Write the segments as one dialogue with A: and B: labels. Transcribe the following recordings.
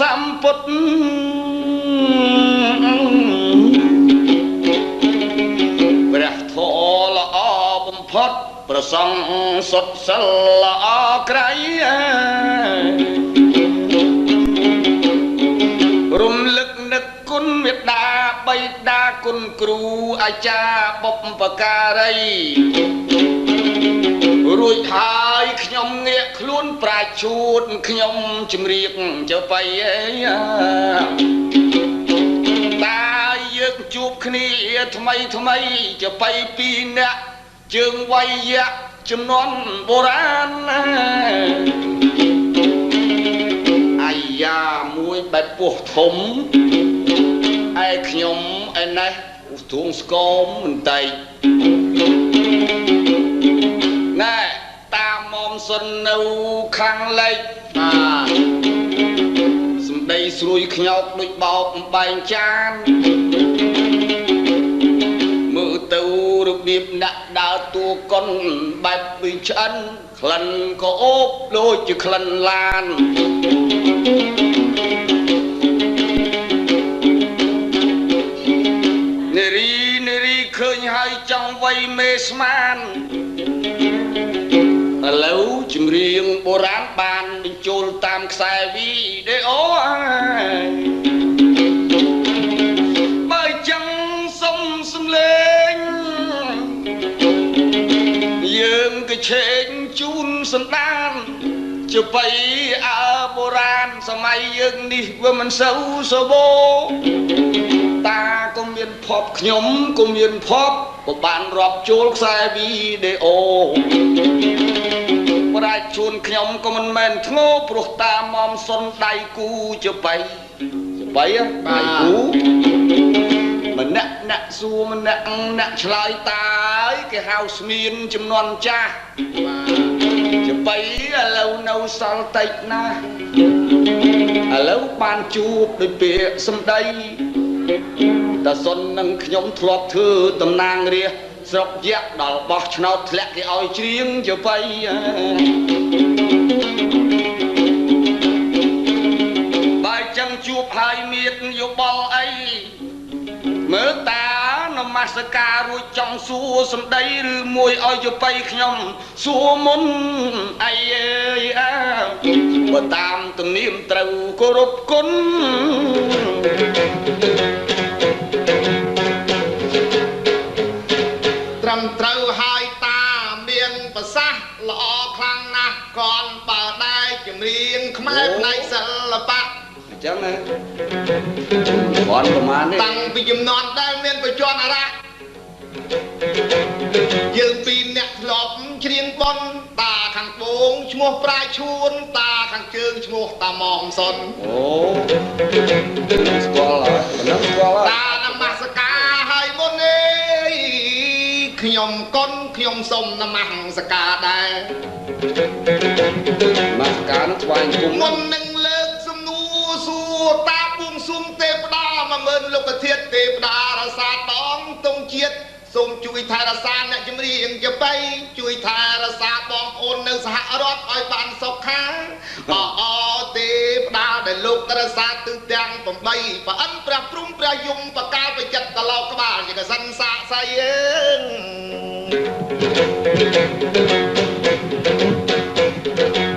A: សម្ពុទ្ធព្រះធម៌ល្អបំផុតប្រសង់សុទ្ធសិលល្អក្រៃរំលឹកនឹកគុណមេត្តាបិតាគុណគ្រូអាចារ្យបុព្វការីរួចហើយខ្ញុំងាកខ្លួនប្រាជ្ញឈួតខ្ញុំជំរាបចុះបីអីតាយើងជួបគ្នាថ្មីចុះបីពីរនាក់ជើងវៃយៈចំនួនបុរាណអាយ៉ាមួយបែបពោះធំឯខ្ញុំឯនេះទ្រូងស្គមបន្តិចណែតាមមុំសុននៅខាងលិចសំដីស្រួយខ្ញោកដូចបោកបំបែងចានមើលទៅរបៀបដាក់ដើរតួកុនបែបវិឆ្អិនក្លិនក៏អូបដូចជាក្លិនឡាននារីឃើញហើយចង់វៃមេស្មានឥឡូវចម្រៀងបុរាណបានបញ្ចូលតាមខ្សែវីដេអូបើចឹងសុំសំលេងយើងក៏ឆេងជូនសន្តានជបីអើបុរាណសម័យយើងនេះវាមិនសូវសបោតាក៏មានភពខ្ញុំក៏មានភពក៏បានរាប់ចូលខ្សែវីដេអូប្រាជ្ញជួនខ្ញុំក៏មិនមែនធ្ងោព្រោះតាមុំសុនដៃគូជបីដៃគូម្នាក់អ្នកសួរម្នាក់អ្នកឆ្លើយតាអើយគេហៅស្មៀនចំនួនចាស់ជបីឥឡូវនៅសល់តិចណាស់ឥឡូវបានជួបដោយពាក្យសម្ដីតាសុននឹងខ្ញុំធ្លាប់ធ្វើតំណាងរាស្ត្រស្រុកយៈដល់បោះឆ្នោតធ្លាក់គេឲ្យច្រៀងជបីបើចឹងជួបហើយមានយោបល់អីមើលតានមស្ការរួចចង់សួរសម្ដីឬមួយឲ្យជបីខ្ញុំសួរមុនអីអើបើតាមទំនៀមត្រូវគោរពគុណត្រឹមត្រូវហើយតាមានប្រសាសន៍ល្អខ្លាំងណាស់ก่อนបើដែរចម្រៀងខ្មែរផ្នែកសិល្បៈអញ្ចឹងណាก่อนប្រមាណនេះតាំងពីចំនួនដែលមានបច្ចុប្បន្នអរៈយើងពីរអ្នកធ្លាប់ច្រៀងប៉ុនតាខាងត្បូងឈ្មោះប្រាជ្ញឈួនតាខាងជើងឈ្មោះតាមុំសុនអូស្គាល់ហើយមិនស្គាល់តានមស្ការហើយមុននេះខ្ញុំកុនខ្ញុំសុំនមស្ការដែរនមស្ការនឹងថ្វាយគុំមុននឹងលើកសំណួរសួរតាបួងសួងទេវតា10000លោកធាតុទេវតារសាដងទងជាតិសូមជួយថែរក្សាអ្នកចម្រៀងជបីជួយថែរក្សាបងប្អូននៅសហរដ្ឋឲ្យបានសុខាអទេវតាដែលលោករក្សាទិសទាំង8ប្រអិនព្រះព្រំព្រះយមបកាលបចិត្តតឡោក្បាលជាកសិនសាកសៃ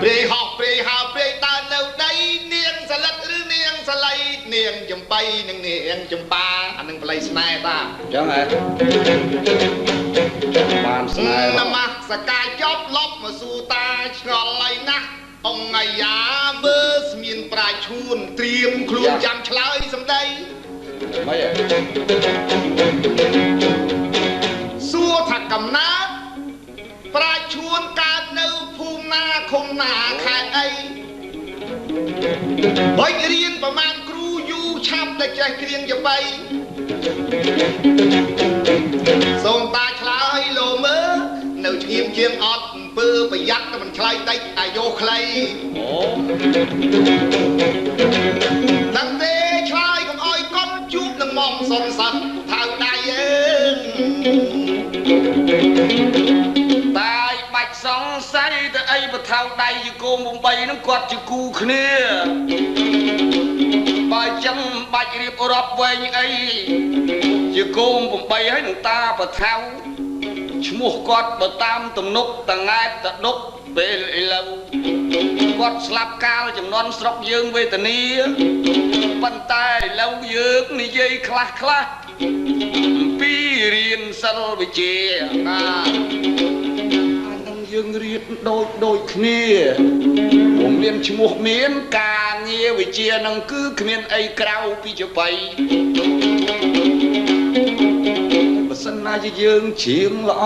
A: ព្រៃហោះព្រៃហើព្រៃដើរនៅដីនាងសលិតឬនាងសលៃនាងចំបៃនិងនាងចំបាអានឹងបល័យស្នេហ៍តាអញ្ចឹងហ៎បានស្នេហ៍នមស្ការចប់លប់មកសួរតាឆ្ងល់ហើយណាស់អង្គអាយ៉ាមើលស្មានប្រាជ្ញឈួនត្រៀមខ្លួនចាំឆ្លើយសម្ដីម៉េចសួរថាកំណើតប្រាជ្ញឈួនកើតនៅភូមិណាឃុំណាខេត្តអីបើរៀនប្រមាណគ្រូយូរឆាប់តែចេះគ្រៀងចំបីសូមតាឆ្លើយលោមើលនៅឈៀមជាងអត់អំពើប្រយ័ត្នតែមិនឆ្លើយតិចអាយុខ្លីអូដឹងទេឆ្លើយកុំអោយកត់ជួបនឹងមុំសុនសិនថៅដៃអើតាយបាច់សង្ស័យទៅអីបថៅដៃយគោម8នឹងគាត់ជាគូគ្នា បើចឹងបាច់រៀបរាប់វែងអីជាគោម8ហើយនឹងតាបថៅឈ្មោះគាត់បើតាមទំនុកតង៉ែតតដុកពេលឥឡូវគាត់ស្លាប់កាលចំនួនស្រុកយើងវេទនាប៉ុន្តែឥឡូវយើងនិយាយខ្លះពីរៀនសិលវិជ្ជានឹងយើងរៀនដូចគ្នាผมមានឈ្មោះមានការងារវិជ្ជានឹងគឺគ្មានអីក្រៅពីចបៃបើសិនណាជាយើងច្រៀងល្អ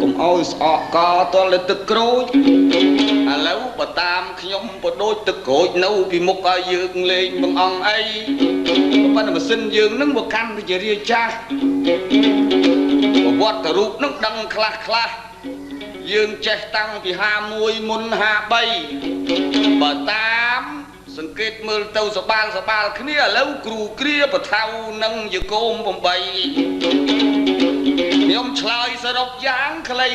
A: កុំឲ្យស្អកកតលទឹកក្រូចឥឡូវបើតាមខ្ញុំក៏ដូចទឹកក្រូចនៅពីមុខឲ្យយើងលេងបងអង្គអីប៉ុន្តែម៉ាស៊ីនយើងនឹងមកកាន់ទៅជារាចាស់ប្រវត្តិរូបនឹងដឹងខ្លះយើងចេះតាំងពី51មុន53បើតាមសង្កេតមើលទៅសបាលគ្នាឥឡូវគ្រូគ្រាបថៅនឹងយគម8ខ្ញុំឆ្លើយសរុបយ៉ាងខ្លី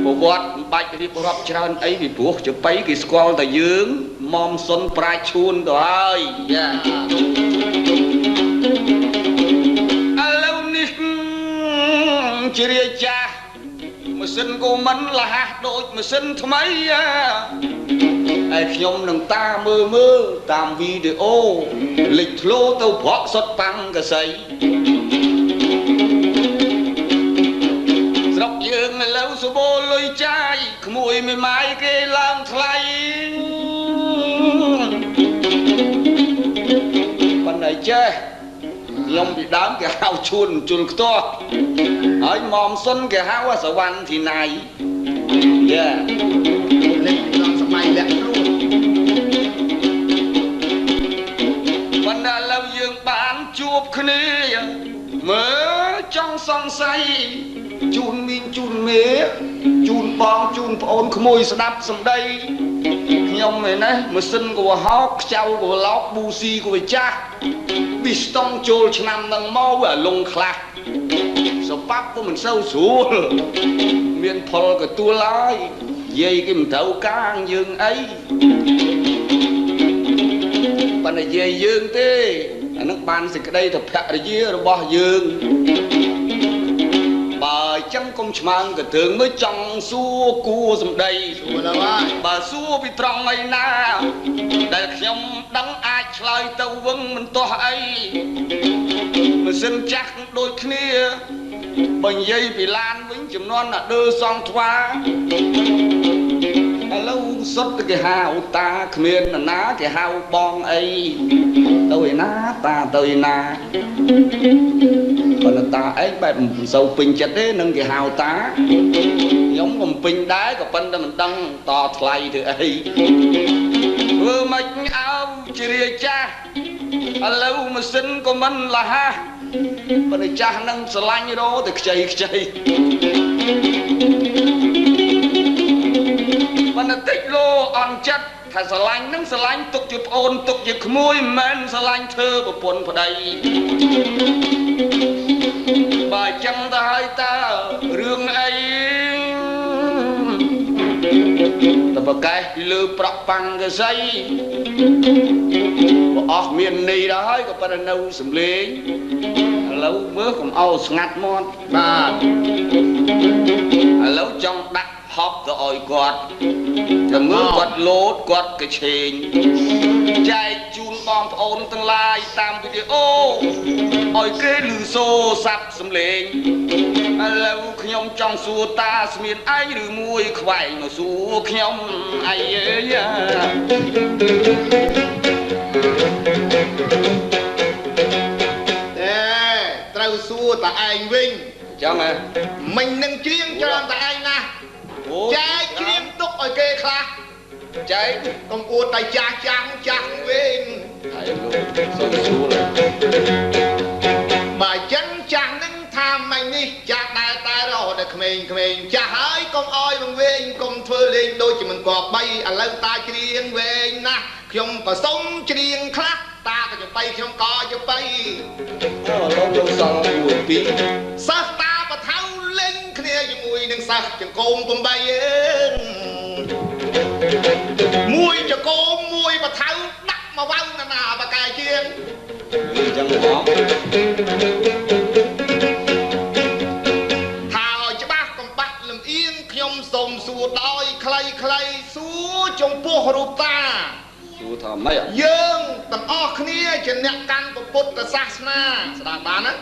A: ប្រវត្តិមិនបាច់រៀបរាប់ច្រើនអីពីព្រោះចបៃគេស្គាល់តែយើងមុំសុនប្រាជ្ញឈួនទៅហើយយ៉ាឥឡូវនេះជារាចាស់ម៉ាស៊ីនក៏មិនលះដូចម៉ាស៊ីនថ្មីហើយខ្ញុំនឹងតាមើលតាមវីដេអូលេចធ្លោទៅប្រក់សុតប៉ាំងកសីស្រុកយើងឥឡូវសបោលុយចាយក្មួយមេម៉ាយគេឡើងថ្លៃប៉ុន្តែចេះខ្ញុំពីដើមគេហៅឈួនជុលខ្ទាស់ហើយមុំសុនគេហៅសវណ្ណធីណៃយ៉ាលេខក្នុងសម័យលាក់គ្រូបណ្ដាឡូវយើងបានជួបគ្នាមើលចង់សង្ស័យជូនមីងជូនមេជូនបងជូនប្អូនក្មួយស្ដាប់សម្ដីខ្ញុំឯនេះម៉ាស៊ីនក៏ហោកខ្ចៅក៏ឡោកប៊ូស៊ីក៏វាចាស់ពីស្ទង់ចូលឆ្នាំនឹងមកវាលងខ្លះសបាប់ក៏មិនសូវស្រួលមានផលក៏ទួលហើយនិយាយគេមិនត្រូវកាងយើងអីប៉ុន្តែនិយាយយើងទេអានឹងបានសេចក្តីទៅភរិយារបស់យើងបើចឹងកុំឆ្មើងកធើងមើលចង់សួរគួសម្ដីសួរដល់ហើយបើសួរពីត្រង់អីណាដែលខ្ញុំដឹងអាចឆ្លើយទៅវឹងមិនទាស់អីម៉ាស៊ីនចាស់ដូចគ្នាបើនិយាយពីឡានវិញចំនួនណាដើសងថ្វាឥឡូវសុទ្ធគេហៅតាគ្មានណាគេហៅបងអីទៅឯណាតាទៅឯណាប៉ុន្តែតាឯងបែបមិនសូវពេញចិត្តទេនឹងគេហៅតាខ្ញុំក៏ពេញដែរក៏ប៉ុន្តែមិនដឹងតថ្លៃធ្វើអីធ្វើមិនអើជារាចាស់ឥឡូវម៉ាស៊ីនក៏មិនលះប៉ុន្តែចាស់នឹងស្រឡាញ់រោតែខ្ចីប៉ុន្តែតិចលោអន់ចិត្តថាស្រឡាញ់នឹងស្រឡាញ់ទុកជាប្អូនទុកជាក្មួយមិនមែនស្រឡាញ់ធ្វើប្រពន្ធប្តីបើចឹងទៅហើយតើរឿងអីតើប្រកែកពីលើប្រក់ប៉ាំងកសីបើអស់មានន័យដល់ហើយក៏ប៉ុន្តែនៅសំលេងឥឡូវមើលកុំអោស្ងាត់មាត់បាទឥឡូវចង់ដាក់ហប់ទៅឲ្យគាត់តែមើលគាត់លោតគាត់កឆេងចែកជូនបងប្អូនទាំងឡាយតាមវីដេអូឲ្យគេឮសូរសាប់សំឡេងឥឡូវខ្ញុំចង់សួរតាស្មានអីឬមួយខ្វែងមកសួរខ្ញុំអីអើយ
B: ត្រូវសួរតាឯងវិញ
A: ចឹងហ៎
B: មិញនឹងច្រៀងច្រើនតាឯងណាចែកច្រៀងទុកឲ្យគេខ្លះចែកកុំអួតតែចាស់វិញ
A: ហើយលោកសូមសួរ
B: បើចឹងចាស់នឹងថាមិញនេះចាស់ដែរតែរហូតដល់ក្មេងចាស់ហើយកុំអោយវង្វេងកុំធ្វើលេងដូចជាមិនគប្បីឥឡូវតាច្រៀងវែងណាស់ខ្ញុំក៏សុំច្រៀងខ្លះតាក៏ចបៃខ្ញុំក៏ចបៃ
A: លោកសល់មួយពីរ
B: សិស្សតាបថៅលេងគ្នាជាមួយនឹងសិស្សចង្គម8អើម មួយចកោមួយបថៅដាក់មកវ៉ៅណាបកាយជាង
A: អញ្ចឹងហ៎ថា
B: ឲ្យច្បាស់កំបាក់លំអៀងខ្ញុំសូមសួរដោយខ្លីសួរចំពោះរូបតា
A: សួរថាម៉េច
B: យើងទាំងអស់គ្នាជាអ្នកកាន់ពុទ្ធសាសនាស្ដាប់បានណា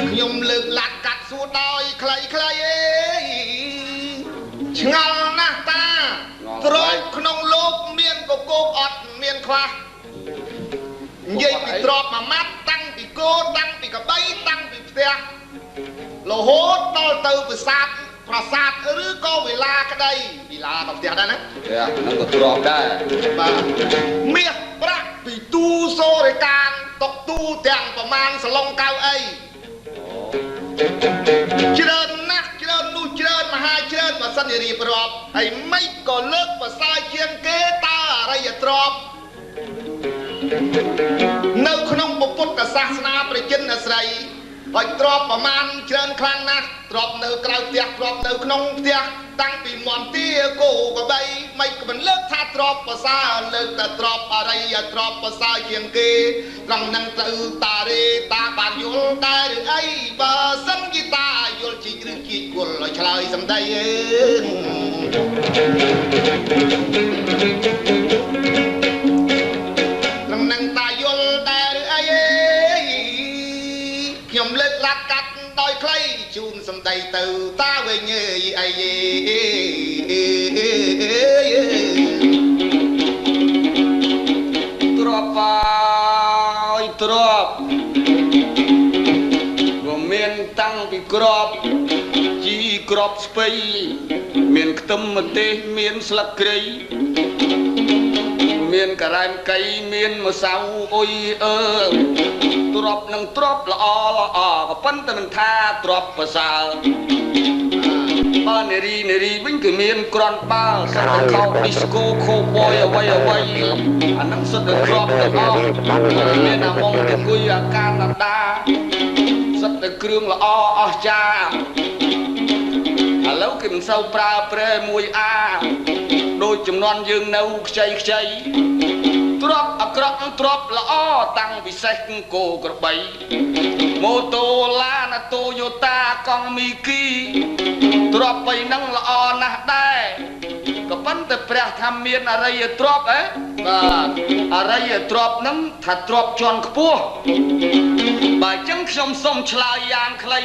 B: ខ្ញុំលើកឡាត់កាត់សួរដោយខ្លីអេឆ្ងល់ណាស់តាទ្រពក្នុងលោកមានកកោកអត់មានខ្វះនិយាយពីទ្រពមួយម៉ាត់តាំងពីគោតាំងពីកបីតាំងពីផ្ទះរហូតដល់ទៅប្រាសាទឬក៏វិឡាក្តីវិឡាក៏ផ្ទះដែរណា
A: ហ្នឹងក៏ទ្រពដែរ
B: បាទមាសប្រាក់ពីទូសូរិកានតុកទូទាំងប្រមាណសឡុងកៅអីច្រើនណាស់ច្រើននោះច្រើនមហាច្រើនបើសិនជារៀបរាប់ហើយមិនក៏លើកប្រសើរជាងគេតើអរិយទ្រព្យនៅក្នុងពុទ្ធសាសនាព្រះចិនស្រីហើយទ្រពប្រមាណច្រើនខ្លាំងណាស់ទ្រពនៅក្រៅផ្ទះទ្រពនៅក្នុងផ្ទះតាំងពីមន្ទាគោកបីមិនក៏មិនលើកថាទ្រពប្រសើរលើកតែទ្រពអរិយទ្រពប្រសើរជាងគេត្រង់នឹងទៅតារេតាបានយល់ដែរឬអីបើសិនជាតាយល់ជីឬជីគល់ឲ្យឆ្លើយសំដីអើត្រង់នឹងតាយល់ដែរឬអីខ្ញុំលើកឡាត់កាត់ដោយខ្លីជូនសំដីទៅតាវិញអី
A: ទ្របហើយទ្របក៏មានតាំងពីក្របជីក្របស្ពៃមានខ្ទឹមម្ទេសមានស្លឹកគ្រៃមានការ៉ែមកៃមានម្សៅអុយទ្របនឹងទ្របល្អក៏ប៉ុន្តែមិនថាទ្របប្រសើរបើនារីវិញគឺមានក្រនបាល់សិតតែខោឌីស្កូខូបយអ្វីអាហ្នឹងសិតតែទ្របទាំងអស់មានអាម៉ុងទាំងគួយអាកាណាដាសិតតែគ្រឿងល្អអស្ចារ្យឥឡូវគេមិនសូវប្រើប្រែមួយអាដូចចំនួនយើងនៅខ្ចីទ្របអាក្រក់ទ្របល្អតាំងពិសេសគោក្របីម៉ូតូឡាណាតូយូតាកង់មីគីទ្របបីហ្នឹងល្អណាស់ដែរក៏ប៉ុន្តែព្រះថាមានអរិយទ្របបាទអរិយទ្របហ្នឹងថាទ្របជាន់ខ្ពស់បើអញ្ចឹងខ្ញុំសូមឆ្លើយយ៉ាងខ្លី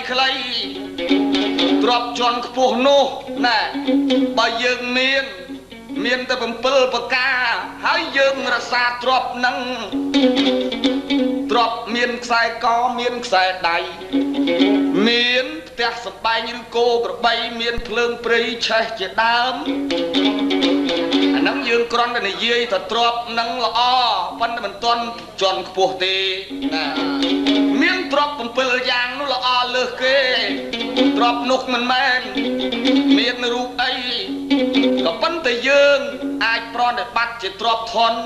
A: ទ្របជាន់ខ្ពស់នោះណាបើយើងមានតែ7ប្រការហើយយើងរក្សាទ្របនឹងទ្របមានខ្សែកមានខ្សែដៃមានផ្ទះសម្បែងឬគោក្របីមានភ្លើងព្រៃឆេះជាដើមអាហ្នឹងយើងគ្រាន់តែនិយាយថាទ្របនឹងល្អប៉ុន្តែមិនទាន់ជាន់ខ្ពស់ទេណាមានទ្រប7យ៉ាងនោះល្អលើសគេទ្របនោះមិនមែនមានរូបអីក៏ប៉ុន្តែយើងអាចប្រតិបត្តិជាទ្របធន់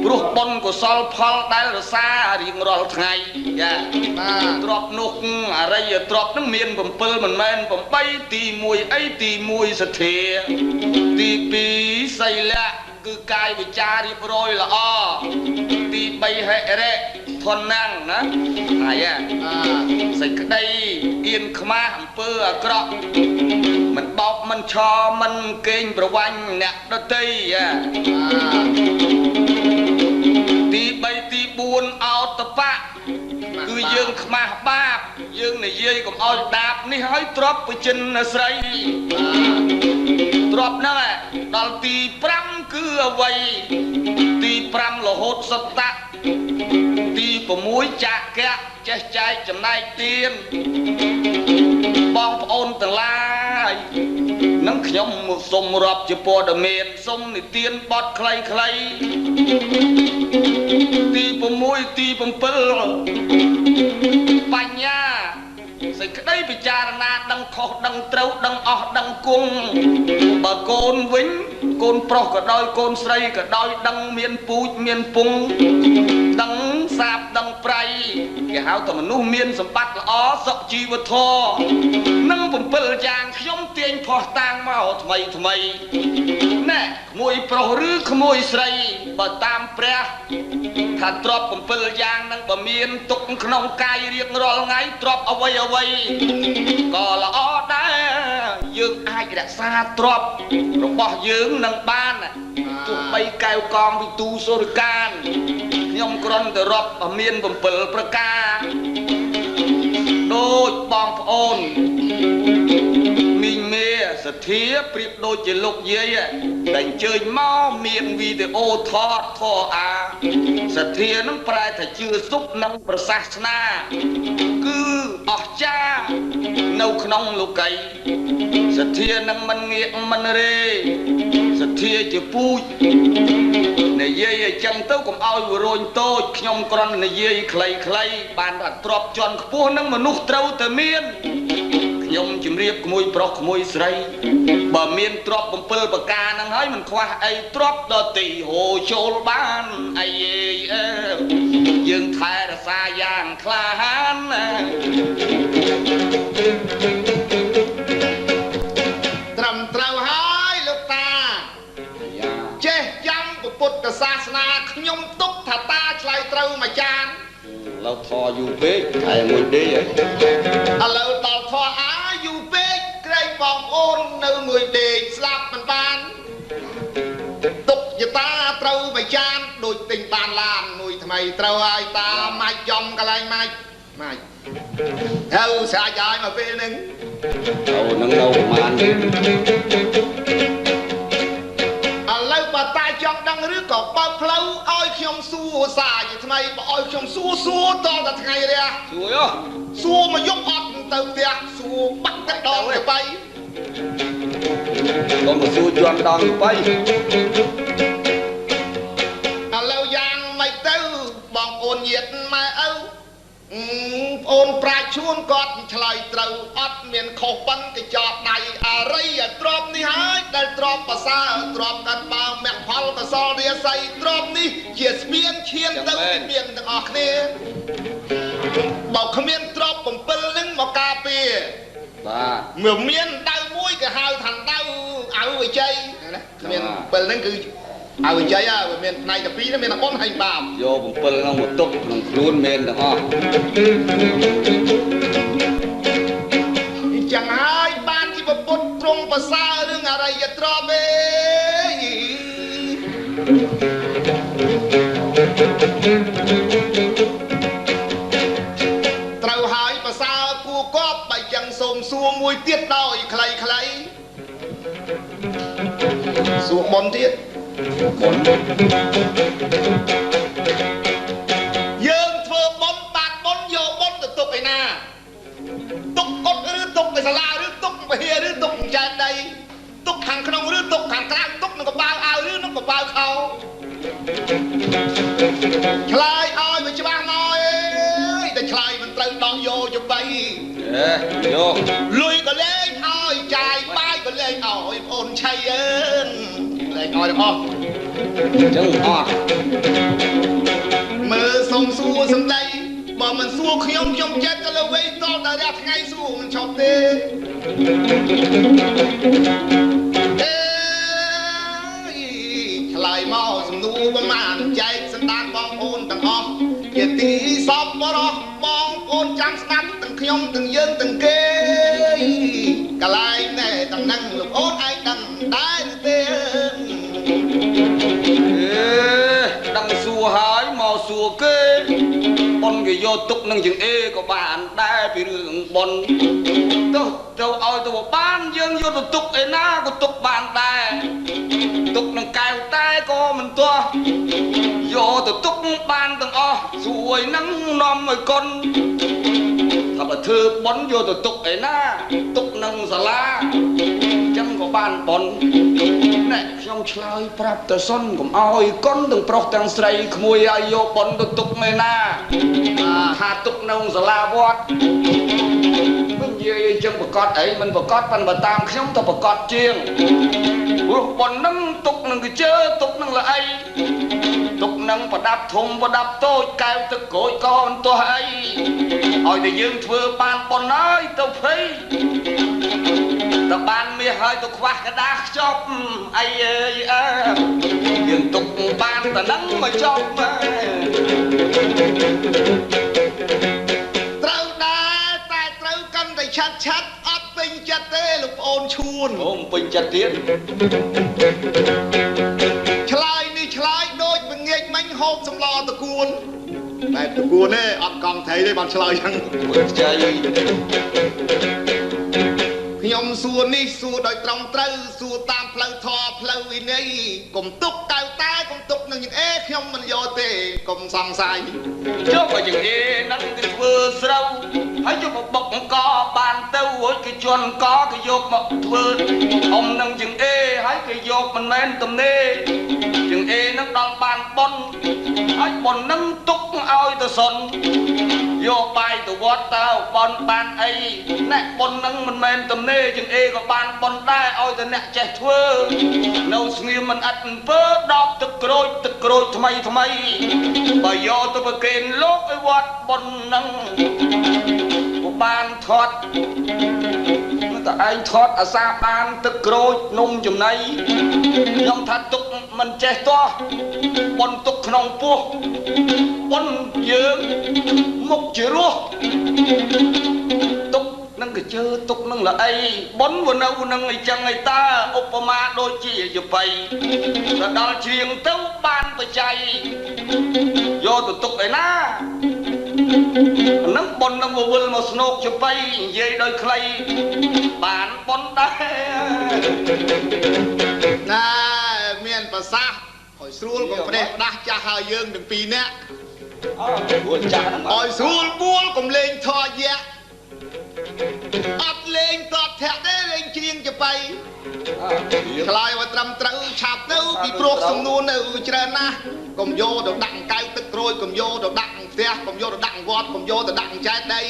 A: ព្រោះបុណ្យកុសលផលដែលរសារៀងរាល់ថ្ងៃចាទ្របនោះអរិយទ្របនឹងមាន7មិនមែន8ទី1អីទី1សទ្ធាទី2សីលៈគឺកាយវិចាររៀបរយល្អទី3ហិរៈធនណាំងណាហើយសេចក្តីអៀនខ្មាស់អំពើអាក្រក់មិនបោកមិនឆោមិនកេងប្រវាញ់អ្នកដទៃទី3ទី4អោតបៈគឺយើងខ្មាស់បាបយើងនិយាយកុំឲ្យដាបនេះឲ្យទ្របបចិនស្រីទ្របហ្នឹងដល់ទី5គឺអ្វីទី5រហូតសតៈទី6ចាកៈចេះចែកចំណែកទានបងប្អូនទាំងឡាយនឹងខ្ញុំសូមរាប់ជាព័ត៌មានសូមនិទានបទខ្លីទី6ទី7បញ្ញាសេចក្តីពិចារណាដឹងខុសដឹងត្រូវដឹងអស់ដឹងគង់បើកូនវិញកូនប្រុសក៏ដោយកូនស្រីក៏ដោយដឹងមានពូជមានពងដឹងសាបដឹង ប្រៃគេហៅថាមនុស្សមានសម្បត្តិល្អសុខជីវធម៌នឹង7យ៉ាងខ្ញុំទាញផោះតាំងមកថ្មីណែក្មួយប្រុសឬក្មួយស្រីបើតាមព្រះថាទ្រព្យ7យ៉ាងនឹងបើមានទុកក្នុងកាយរៀងរាល់ថ្ងៃទ្រព្យអ្វីក៏ល្អដែរយើងអាចរក្សាទ្រព្យរបស់យើងនឹងបានទោះបីកែវកងវិទូសុរកានខ្ញុំគ្រាន់តែរាប់មាន7ប្រការដូចបងប្អូនមីងមេសទ្ធាប្រៀបដូចជាលោកយាយដែលអញ្ជើញមកមានវីដេអូថតធរអាសទ្ធានឹងប្រែថាជឿសុខនិងប្រសាសនាគឺអស្ចារ្យនៅក្នុងលោកីសទ្ធានឹងមិនងាកមិនរេសទ្ធាជាពូជនិយាយអញ្ចឹងទៅកុំឲ្យវរញតូចខ្ញុំគ្រាន់និយាយខ្លីៗបានថាទ្របជាន់ខ្ពស់នឹងមនុស្សត្រូវតែមានខ្ញុំជម្រាបក្មួយប្រុសក្មួយស្រីបើមានទ្រប7ប្រការហ្នឹងហើយមិនខ្វះអីទ្របដទីហូរចូលបានអីយើងថែរក្សាយ៉ាងក្លាហាន
B: ត្រឹមត្រូវហើយលោកតាចេះចាំពុទ្ធសាសនាខ្ញុំទុកថាតាឆ្លើយត្រូវមួយចាន
A: เราทออยู่ពេកតែមួយដេក
B: ឥឡូវដល់ធေါ်អាយូពេកក្រែងបងប្អូននៅមួយដេកស្លាប់មិនបានទុកយតាត្រូវមួយចានដូចទិញបានឡានមួយថ្មីត្រូវហើយតាម៉ាច់ចំកន្លែងម៉ាច់ទៅស្រាច់ហើយមកពេលហ្នឹង
A: នឹងនៅប្រហែល
B: ឥឡូវបើតាចង់ដឹងឬក៏បើកផ្លូវឲ្យខ្ញុំសួរសាជាថ្មីបើឲ្យខ្ញុំសួរតតែថ្ងៃរះសួរមកយប់អត់ទៅផ្ទះសួរបាក់ទឹកដងទៅបី
A: កុំមកសួរជន់ដងទៅបីឥ
B: ឡូវយ៉ាងម៉េចទៅបងប្អូនញាតិម៉ែឪប្អូនប្រាជ្ញឈួនគាត់ឆ្លើយត្រូវអត់មានខុសប៉ុនកញ្ចក់ដៃអរិយទ្របនេះហើយដែលទ្របប្រសើរទ្របកាត់បើមគ្គផលកសលរាសីទ្របនេះជាស្ពានឈានទៅមានទាំងអស់គ្នាបើគ្មានទ្រប7នឹងមកការពារ
A: បាទ
B: មើលមានដៅមួយគេហៅថាដៅអៅវិជ័យណាគ្មាន7នឹងគឺអើចៃហ่าមានផ្នែក12ហ្នឹងមានអនហើយបាប
A: យក7ហ្នឹងមកទុកក្នុងខ្លួនមែនទាំងអស់
B: អញ្ចឹងហើយបានជាពុទ្ធទ្រង់ប្រសើររឿងអរិយទ្រព្យត្រូវហើយប្រសើរគួរគប់បើចឹងសូមសួរមួយទៀតដោយខ្លីសួរមុនទៀតយើងធ្វើបុណ្យបាត់បុណ្យយកបុណ្យទៅទុកឯណាទុកកុដឬទុកឯសាលាឬទុកពហិឬទុកចែកដីទុកខាងក្នុងឬទុកខាងក្រៅទុកនឹងកប៉ាល់អាវឬនឹងកប៉ាល់ខោឆ្លើយឲ្យវាច្បាស់មកអើយតែឆ្លើយមិនត្រូវដោះយកទៅបី
A: យក
B: លុយក៏លេងឲ្យចាយបាយក៏លេងឲ្យបងអូនឆៃអើលេងឲ្យទាំងអស់
A: ចឹងអស់
B: មើលសុំសួរសំដីបើមិនសួរខ្ញុំចិត្តទៅលើវេតតតែរះថ្ងៃសួរមិនឈប់ទេឆ្លើយមកសំណួរប្រមាណចែកសន្តានបងប្អូនទាំងអស់ជាទីសពបរោះបងប្អូនចាំស្ដាប់ទាំងខ្ញុំទាំងយើងទាំងគេកន្លែងណែទាំងហ្នឹងលោកអូនឯងដឹងដែរទេ
A: ដឹងសួរហើយមកសួរគេប៉ុនគេយកទុកនឹងជាងអេក៏បានដែរពីរឿងប៉ុនទៅឲ្យទៅបានយើងយកទៅទុកឯណាក៏ទុកបានដែរទុកនឹងកែវតែក៏មិនទាស់យកទៅទុកបានទាំងអស់សួយនឹងនាំឲ្យកុនថាបើធ្វើប៉ុនយកទៅទុកឯណាទុកនឹងសាលាចឹងក៏បានប៉ុនណែខ្ញុំឆ្លើយប្រាប់តសុនកុំឲ្យកុនទាំងប្រុសទាំងស្រីក្មួយឲ្យយកប៉ុនទៅទុកឯណាថាទុកនៅសាលាវត្តមិននិយាយចឹងប្រកាសអីមិនប្រកាសប៉ុន្តែតាមខ្ញុំទៅប្រកាសជាងព្រោះប៉ុននឹងទុកនឹងកជើទុកនឹងល្អីទុក នឹងប្រដាប់ធំប្រដាប់តូចកែវទឹកក្រូចក៏មិនទាស់អីឲ្យតែយើងធ្វើបានប៉ុណ្ណាយទៅភ័យតើបានមាសហើយទៅខ្វះกระដាស់ខ្ចប់អីអើយអើយើងទុកបានតែនឹងមកចប់
B: ត្រូវដែរតែត្រូវកាន់តែឆាត់អត់ពេញចិត្តទេលោកប្អូនឈួន
A: អូពេញចិត្តទៀត
B: ឆ្លើយនេះឆ្លើយដូចល្ងាចមិញហូបសម្លតកួនបែបតកួនទេអត់កង់ថៃទេបានឆ្លើយចឹង
A: ចៃ
B: ខ្ញុំសួរនេះសួរដោយត្រង់ត្រូវសួរតាមផ្លូវធម៌ផ្លូវវិន័យកុំទុកកៅតែកុំទុកនឹងអេខ្ញុំមិនយកទេកុំសង្ស័យ
A: ចុះបើជាងអេនឹងគេធ្វើស្រូវហើយយកមកបុកអង្គបានទៅរួចគេជន់អង្គគេយកមកធ្វើអ៊ំនឹងជាងអេហើយគេយកមិនមែនទំនេរជាងអេនឹងដល់បានប៉ុនហើយប៉ុននឹងទុកឲ្យទៅសុនយកបាយទៅវត្តទៅប៉ុនបានអីអ្នកប៉ុននឹងមិនមែនទំនេរជាងអេក៏បានប៉ុនដែរឲ្យតែអ្នកចេះធ្វើនៅស្ងៀមមិនអត់អំពើដកទឹកក្រូចថ្មីបើយកទៅប្រគេនលោកឲ្យវត្តប៉ុននឹងក៏បានធាត់តែឯងធាត់អាសាបានទឹកក្រូចនំចំណីខ្ញុំថាទុកមិនចេះទាស់ប៉ុនទុកក្នុងពោះប៉ុនយើងមុខជារស់ទុកនឹងកជើទុកនឹងល្អីប៉ុនវានៅនឹងអីចឹងឯតាឧបមាដូចជាយបៃទៅដល់ជ្រៀងទៅបានបច្ច័យយកទៅទុកឯណានឹងប៉ុននឹងវិលមកស្នោកចបៃនិយាយដោយខ្លីបានប៉ុនដែរ
B: ណាមានប្រសាសន៍ឲ្យស្រួលកុំផ្ដេសផ្ដាស់ចាស់ហើយយើងទាំងពីរនាក់
A: ស្រួលចាស់ហ្នឹង
B: ឲ្យស្រួលបួលកុំលេងធរយៈអត់លេងតតធាក់ទេលេងជ្រៀងចបៃឆ្លើយឲ្យត្រឹមត្រូវឆាប់ទៅពីព្រោះសំនួរនៅច្រើនណាស់កុំយកទៅដាក់កៅទឹកក្រូចកុំយកទៅដាក់ផ្ទះកុំយកទៅដាក់វត្តកុំយកទៅដាក់ចែកដី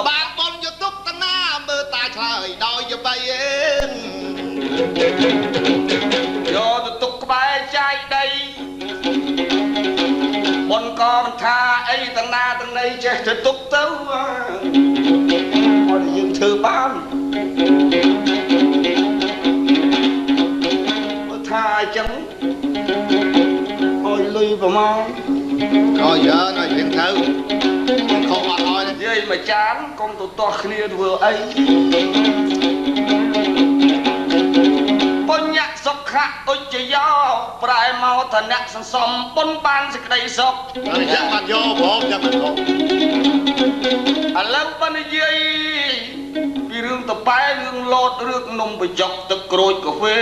B: បានបនយកទុកតាណាមើលតាឆ្លើយដោយយបៃអេ
A: យកទៅទុកក្បែរចាយដីបនក៏មិនថាអីទាំងណាទាំងណីចេះទៅទុកទៅអត់យើងធ្វើបានបើថាអញ្ចឹងអើយលុយប្រមាណ
B: ក៏យើងឲ្យរៀងទៅខំអត់ឲ្យ
A: និយាយមួយចានកុំទៅទាស់គ្នាធ្វើអីបញ្ញសុខៈឧច្ចយោប្រែមកឋានៈសន្សំបុណ្យបានសេចក្តីសុខ
B: អញ្ចឹងបានយកបងចាំមិនផង
A: ឥឡូវបាននិយាយពីរឿងតប៉ែរឿងលោតរឿងនំបញ្ចុកទឹកក្រូចកាហ្វេ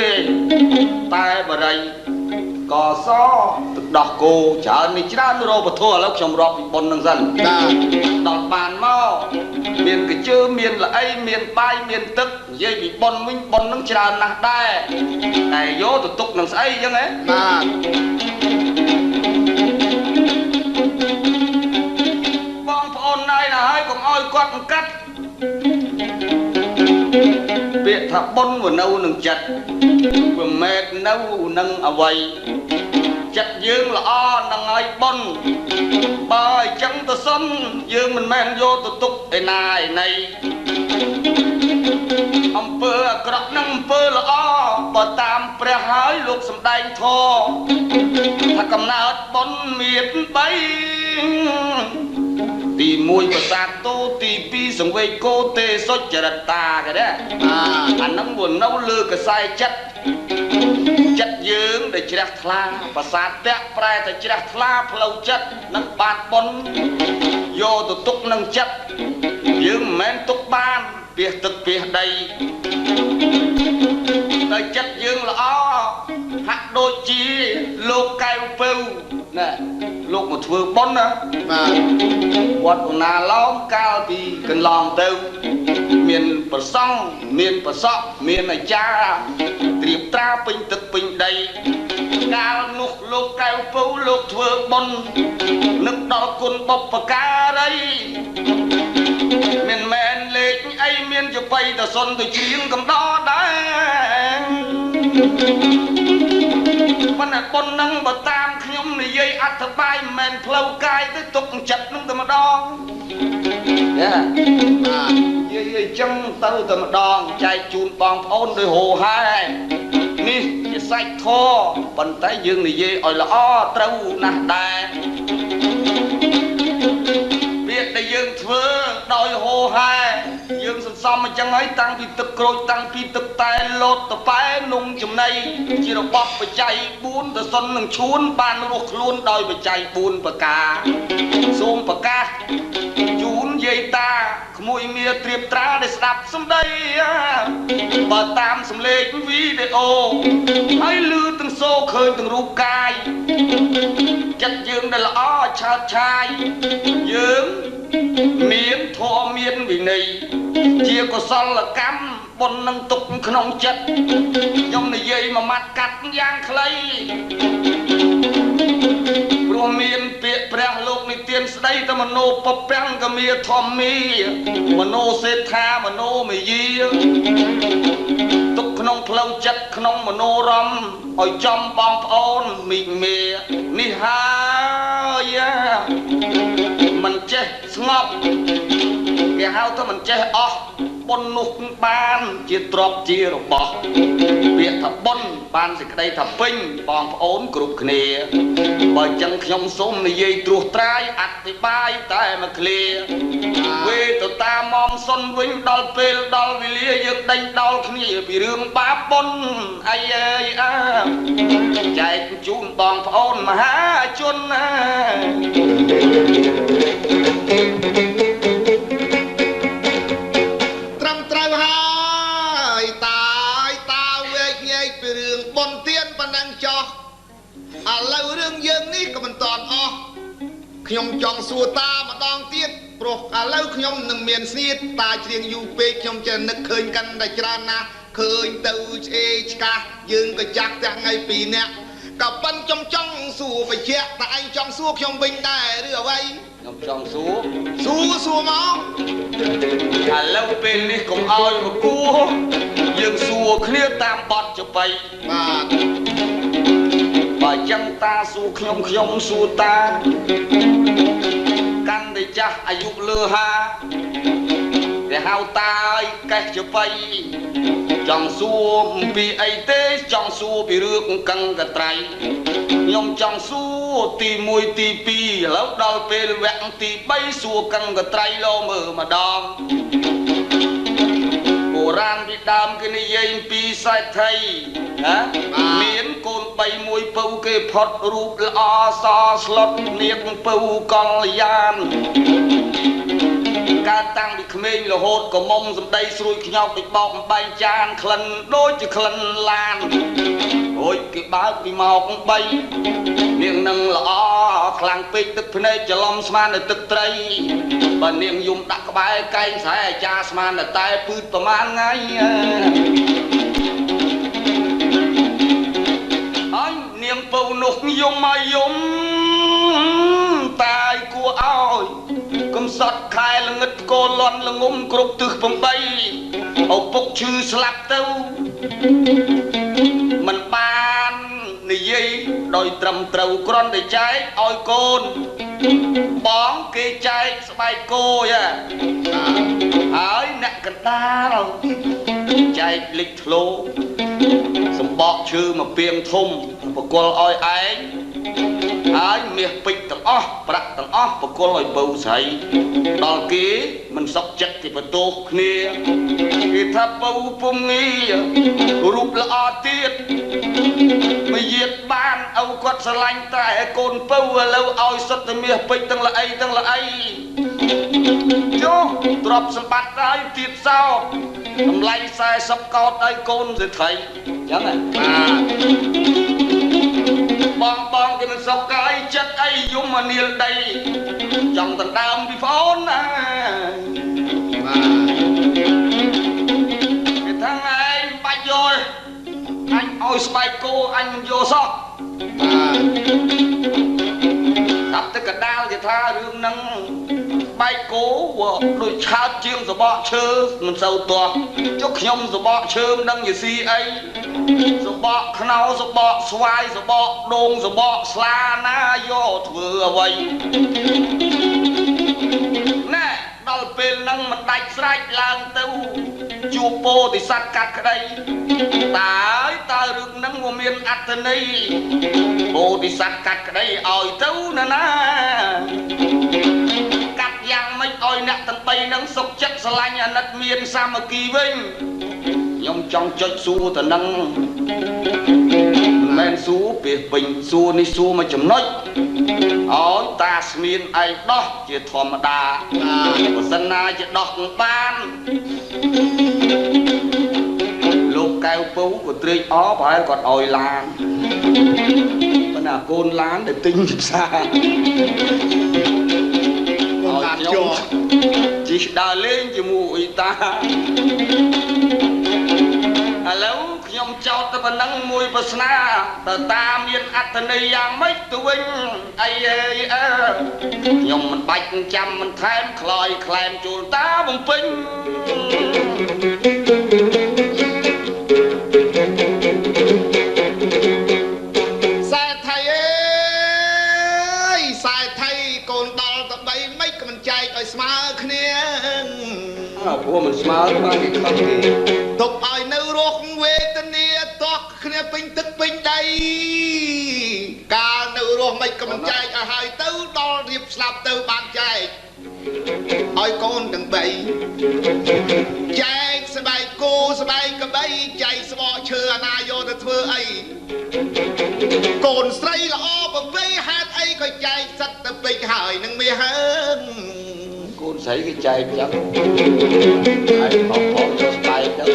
A: តែបរិយកសទឹកដោះគោច្រើននេះច្រើនរកពធឥឡូវខ្ញុំរាប់ពីបុណ្យនឹងសិនដល់បានមកមានកញ្ជើមានល្អីមានបាយមានទឹកនិយាយពីបុណ្យវិញបុណ្យនឹងច្រើនណាស់ដែរតែយកទៅទុកនឹងស្អីអញ្ចឹងហ៎
B: បាទ
A: បងប្អូនណៃណាហើយកុំអោយគាត់បង្កាត់ពាក្យថាបុណ្យវានៅនឹងចិត្តវាមែកនៅនឹងអ្វីចិត្តយើងល្អនឹងឲ្យបុណ្យបើអញ្ចឹងទៅសុនយើងមិនមែនយកទៅទុកឯណាឯណីអំពើអាក្រក់នឹងអំពើល្អបើតាមព្រះហើយលោកសម្ដែងធម៌ថាកំណើតបុណ្យមាន3ទី1ប្រសាទតូទី2សង្វេគគោទេសច្ចរតាគេណាអានឹងវានៅលើកសែចិត្តយើងដែលជ្រះថ្លាប្រសាទតៈប្រែតែជ្រះថ្លាផ្លូវចិត្តនឹងបានបុណ្យយកទៅទុកនឹងចិត្តយើងមិនមែនទុកបានពីទឹកពីដីតែចិត្តយើងល្អហាក់ដូចជាលោកកែវពៅណាលោកមកធ្វើបុណ្យណា
B: បាទ
A: វត្តណាឡោមកាលពីកន្លងទៅមានប្រសង់មានប្រសក់មានអាចារ្យត្រៀបត្រាពេញទឹកពេញដីកាលនោះលោកកែវពៅលោកធ្វើបុណ្យនឹកដល់គុណបុព្វការីមិនមែនលេខអីមានចបៃតសុនទៅជ្រៀងកំដរដែរប៉ុន្តែបុណ្យនឹងបើតាមខ្ញុំនិយាយ អត្ថបាយមិនមែនផ្លូវកាយទេទុកចិត្តនឹងតែម្ដងយ៉ាបាទនិយាយអញ្ចឹងទៅតែម្ដងចែកជូនបងប្អូនដោយហោហែនេះជាសាច់ធម៌ប៉ុន្តែយើងនិយាយឲ្យល្អត្រូវណាស់ដែរពាក្យដែលយើងធ្វើដោយហោហែយើងសន្សំអញ្ចឹងហើយតាំងពីទឹកក្រូចតាំងពីទឹកតែលោតតប៉ែនំចំណីជារបស់បច្ច័យ4ទៅសុននឹងឈួនបានរស់ខ្លួនដោយបច្ច័យ4ប្រការសូមប្រកាសជូនយាយតាក្មួយមៀត្រៀបត្រាដែលស្ដាប់សម្ដីបើតាមសម្លេងវីដេអូហើយលឺទាំងសូឃើញទាំងរូបកាយចិត្តយើងដែលល្អឆើតឆាយយើងមានធម៌មានវិន័យជាកុសលកម្មបុណ្យនឹងទុកក្នុងចិត្តខ្ញុំនិយាយមួយម៉ាត់កាត់យ៉ាងខ្លីព្រោះមានពាក្យព្រះលោកនិទានស្ដីទៅមโนពពាំងកមាធម្មីមโนសេដ្ឋាមโนមយាទុកក្នុងផ្លូវចិត្តក្នុងមโนរមឲ្យចំបងប្អូនមីងមេនេះហើយមិនចេះស្ងប់គេហៅថាមិនចេះអស់បុណ្យនោះបានជាទ្រព្យជារបស់ពាក្យថាបុណ្យបានសេចក្តីថាពេញបងប្អូនគ្រប់គ្នាបើអញ្ចឹងខ្ញុំសូមនិយាយត្រួសត្រាយអធិប្បាយតែមួយឃ្លាវេទៅតាមម៉មសុនវិញដល់ពេលដល់វេលាយើងដេញដោលគ្នាពីរឿងបាបបុណ្យអីអើយចែកជូនបងប្អូនមហាជន
B: ត្រឹមត្រូវហើយតាវែកញែកពីរឿងបុណ្យទានប៉ុណ្ណឹងចោះឥឡូវរឿងយើងនេះក៏មិនតាន់អស់ខ្ញុំចង់សួរតាម្ដងទៀតព្រោះឥឡូវខ្ញុំនឹងមានស្នៀតតាច្រៀងយូរពេកខ្ញុំចេះនឹកឃើញកាន់តែច្រើនណាស់ឃើញទៅឆ្អេឆ្កាស់យើងក៏ចាក់ទាំងថ្ងៃ2នាក់ក៏ប៉ុនខ្ញុំចង់សួរបញ្ជាក់តែឯងចង់សួរខ្ញុំវិញដែរឬអ្វី
A: ខ្ញុំចង់សួរ
B: មក
A: ឥឡូវពេលនេះកុំឲ្យមកគួយើងសួរគ្នាតាមបទចបៃ
B: បាទ
A: បើចឹងតាសួរខ្ញុំសួរតាកាន់តែចាស់អាយុលើ50គេហៅតាឲ្យកេះចបៃចង់សួរអំពីអីទេចង់សួរពីរឿងកឹងកត្រៃខ្ញុំចង់សួរទី1ទី2ឥឡូវដល់ពេលវគ្គទី3សួរកឹងកត្រៃលោមើលម្ដងបុរាណពីដើមគេនិយាយអំពីសេដ្ឋីណាមានកូន3មួយពៅគេផុតរូបល្អសស្លុតនាងពៅកល្យានការតាំងពីក្មេងរហូតក៏មុំសម្ដីស្រួយខ្ញោកដូចបោកបំបែងចានក្លិនដូចជាក្លិនឡានអូយគេបើកពីម៉ោង3នាងនឹងល្អខ្លាំងពេកទឹកភ្នែកច្រឡំស្មាននៅទឹកត្រីបើនាងយំដាក់ក្បែរកែងស្រែអាចារ្យស្មានតែពឺតប្រមាណថ្ងៃហើយនាងពៅនោះយំមកយំតាយគួរឲ្យកំសត់ខែល្ងឹតកូលន់ល្ងុំគ្រប់ទិស8ឪពុកឈឺស្លាប់ទៅមិនបាននិយាយដោយត្រឹមត្រូវគ្រាន់តែចែកឲ្យកូនបងគេចែកស្បែកគោហើយអ្នកកណ្ដាលចែកលិចធ្លោសម្បកឈើមកពីងធំបកលឲ្យឯងហើយមាសពេជ្រទាំងអស់ប្រាក់ទាំងអស់បកលឲ្យបៅស្រីដល់គេមិនសុខចិត្តគេបន្ទោសគ្នាគេថាបៅពុំងារូបល្អទៀតមកយាតបានឪគាត់ស្រឡាញ់តែកូនពៅឥឡូវឲ្យសុទ្ធតែមាសពេជ្រទាំងល្អីចុះទ្រព្យសម្បត្តិហើយទៀតសោតតម្លៃ40កោតឲ្យកូនសេដ្ឋីចឹងណាបងគេមិនសុខកាយចិត្តអីយំមកនាលដីចង់ដណ្ដើមពីប្អូនណាគេថាឯងបាច់យកអញឲ្យស្បែកគោអញមិនយកសោះតាប់ទឹកកដាលគេថារឿងហ្នឹងប បែកគោដូចឆើតជាងសបកឈើមិនសូវទាស់ចុះខ្ញុំសបកឈើមិនដឹងជាស៊ីអីសបកខ្នោសបកស្វាយសបកដូងសបកស្លាណាយកធ្វើអ្វីណែដល់ពេលហ្នឹងមិនដាច់ស្រេចឡើងទៅជួបពោធិសត្វកាត់ក្តីតើរឿងហ្នឹងវាមានអត្ថន័យពោធិសត្វកាត់ក្តីឲ្យទៅណាកាត់យ៉ាងម៉េចឲ្យអ្នកទាំង3ហ្នឹងសុខចិត្តស្រឡាញ់អាណិតមានសាមគ្គីវិញខ្ញុំចង់ចុចសួរទៅនឹងមិនមែនសួរពេលពេញសួរនេះសួរមួយចំណុចឲ្យតាស្មៀនឯងដោះជាធម្មតាបើសិនណាជាដោះបានលោកកែវពៅក៏ត្រេកអរប្រហែលគាត់ឲ្យឡានប៉ុន្តែកូនឡានទៅទិញផ្សារកូនឡានជាប់ជីដើរលេងជាមួយតាឥឡូវខ្ញុំចោទទៅប៉ុណ្ណឹងមួយប្រស្នាតើតាមានអត្ថន័យយ៉ាងម៉េចទៅវិញអីខ្ញុំមិនបាច់ចាំមិនថែមខ្លោយខ្លែមជួលតាបំពេញ
B: សែថៃអើយសែថៃកូនដល់ទៅ3មិនក៏មិនចែកឲ្យស្មើគ្នា
A: ព្រោះមិនស្មើបានគេខឹងទេ
B: ទុកឲ្យនៅរស់វេទនាតោះគ្នាពេញទឹកពេញដីកាលនៅរស់មិនក៏មិនចែកឲ្យហើយទៅដល់រៀបស្លាប់ទៅបានចែកឲ្យកូនទាំង3ចែកស្បែកគោស្បែកក្របីចែកស្បកឈើអាណាយកទៅធ្វើអីកូនស្រីល្អប្រពៃហេតុអីក៏ចែកសិតទៅពេកហើយនឹងមាសហើ
A: កូនស្រីគេចែកចឹងហើយផងចូលស្បែកទៅ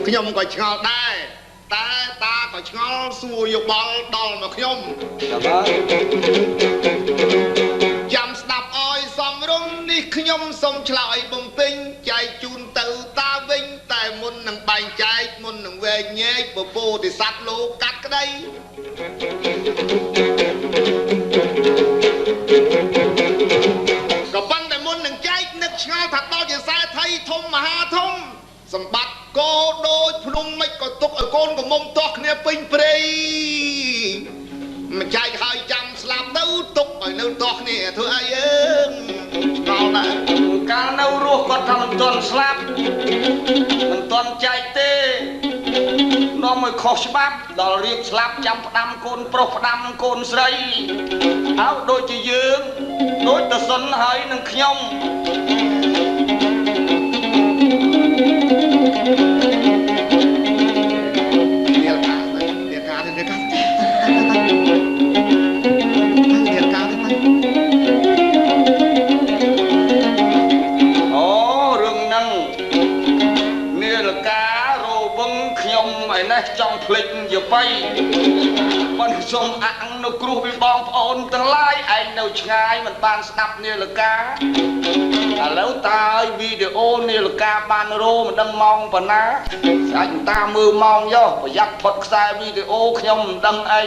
B: ខ្ញុំក៏ឆ្ងល់ដែរតែតាក៏ឆ្ងល់សួរយោបល់ដល់មកខ្ញុំចាំស្ដាប់អោយសំរុំនេះខ្ញុំសូមឆ្លើយបំពេញចែកជូនទៅតាវិញតែមុននឹងបែងចែកមុននឹងវែងញែកពពោធិសត្វលោកកាត់ក្តីក៏ប៉ុន្តែមុននឹងចែកនឹកឆ្ងល់ថាដល់ជាខ្សែថៃធំមហាធំសម្បត្តិគោដូចភ្នំមិនក៏ទុកឲ្យកូនកំមុំទាស់គ្នាពេញព្រៃមិនចែកហើយចាំស្លាប់ទៅទុកឲ្យនៅទាស់គ្នាធ្វើអីឆ្ងល់ណាស់
A: កាលនៅរស់គាត់ថាមិនទាន់ស្លាប់មិនទាន់ចែកទេនាំឲ្យខុសច្បាប់ដល់រៀបស្លាប់ចាំផ្ដាំកូនប្រុសផ្ដាំកូនស្រីហើយដូចជាយើងដូចតសុនហើយនឹងខ្ញុំចង់ភ្លេចយបៃប៉ុន្តែសូមអះនៅគ្រោះពីបងប្អូនទាំងឡាយឯងនៅឆ្ងាយមិនបានស្ដាប់នាឡិកាឥឡូវតើឲ្យវីដេអូនាឡិកាបានរោមិនដឹងម៉ោងប៉ុណ្ណាស្អាច់តាមើលម៉ោងយោប្រយ័ត្នផុតខ្សែវីដេអូខ្ញុំមិនដឹងអី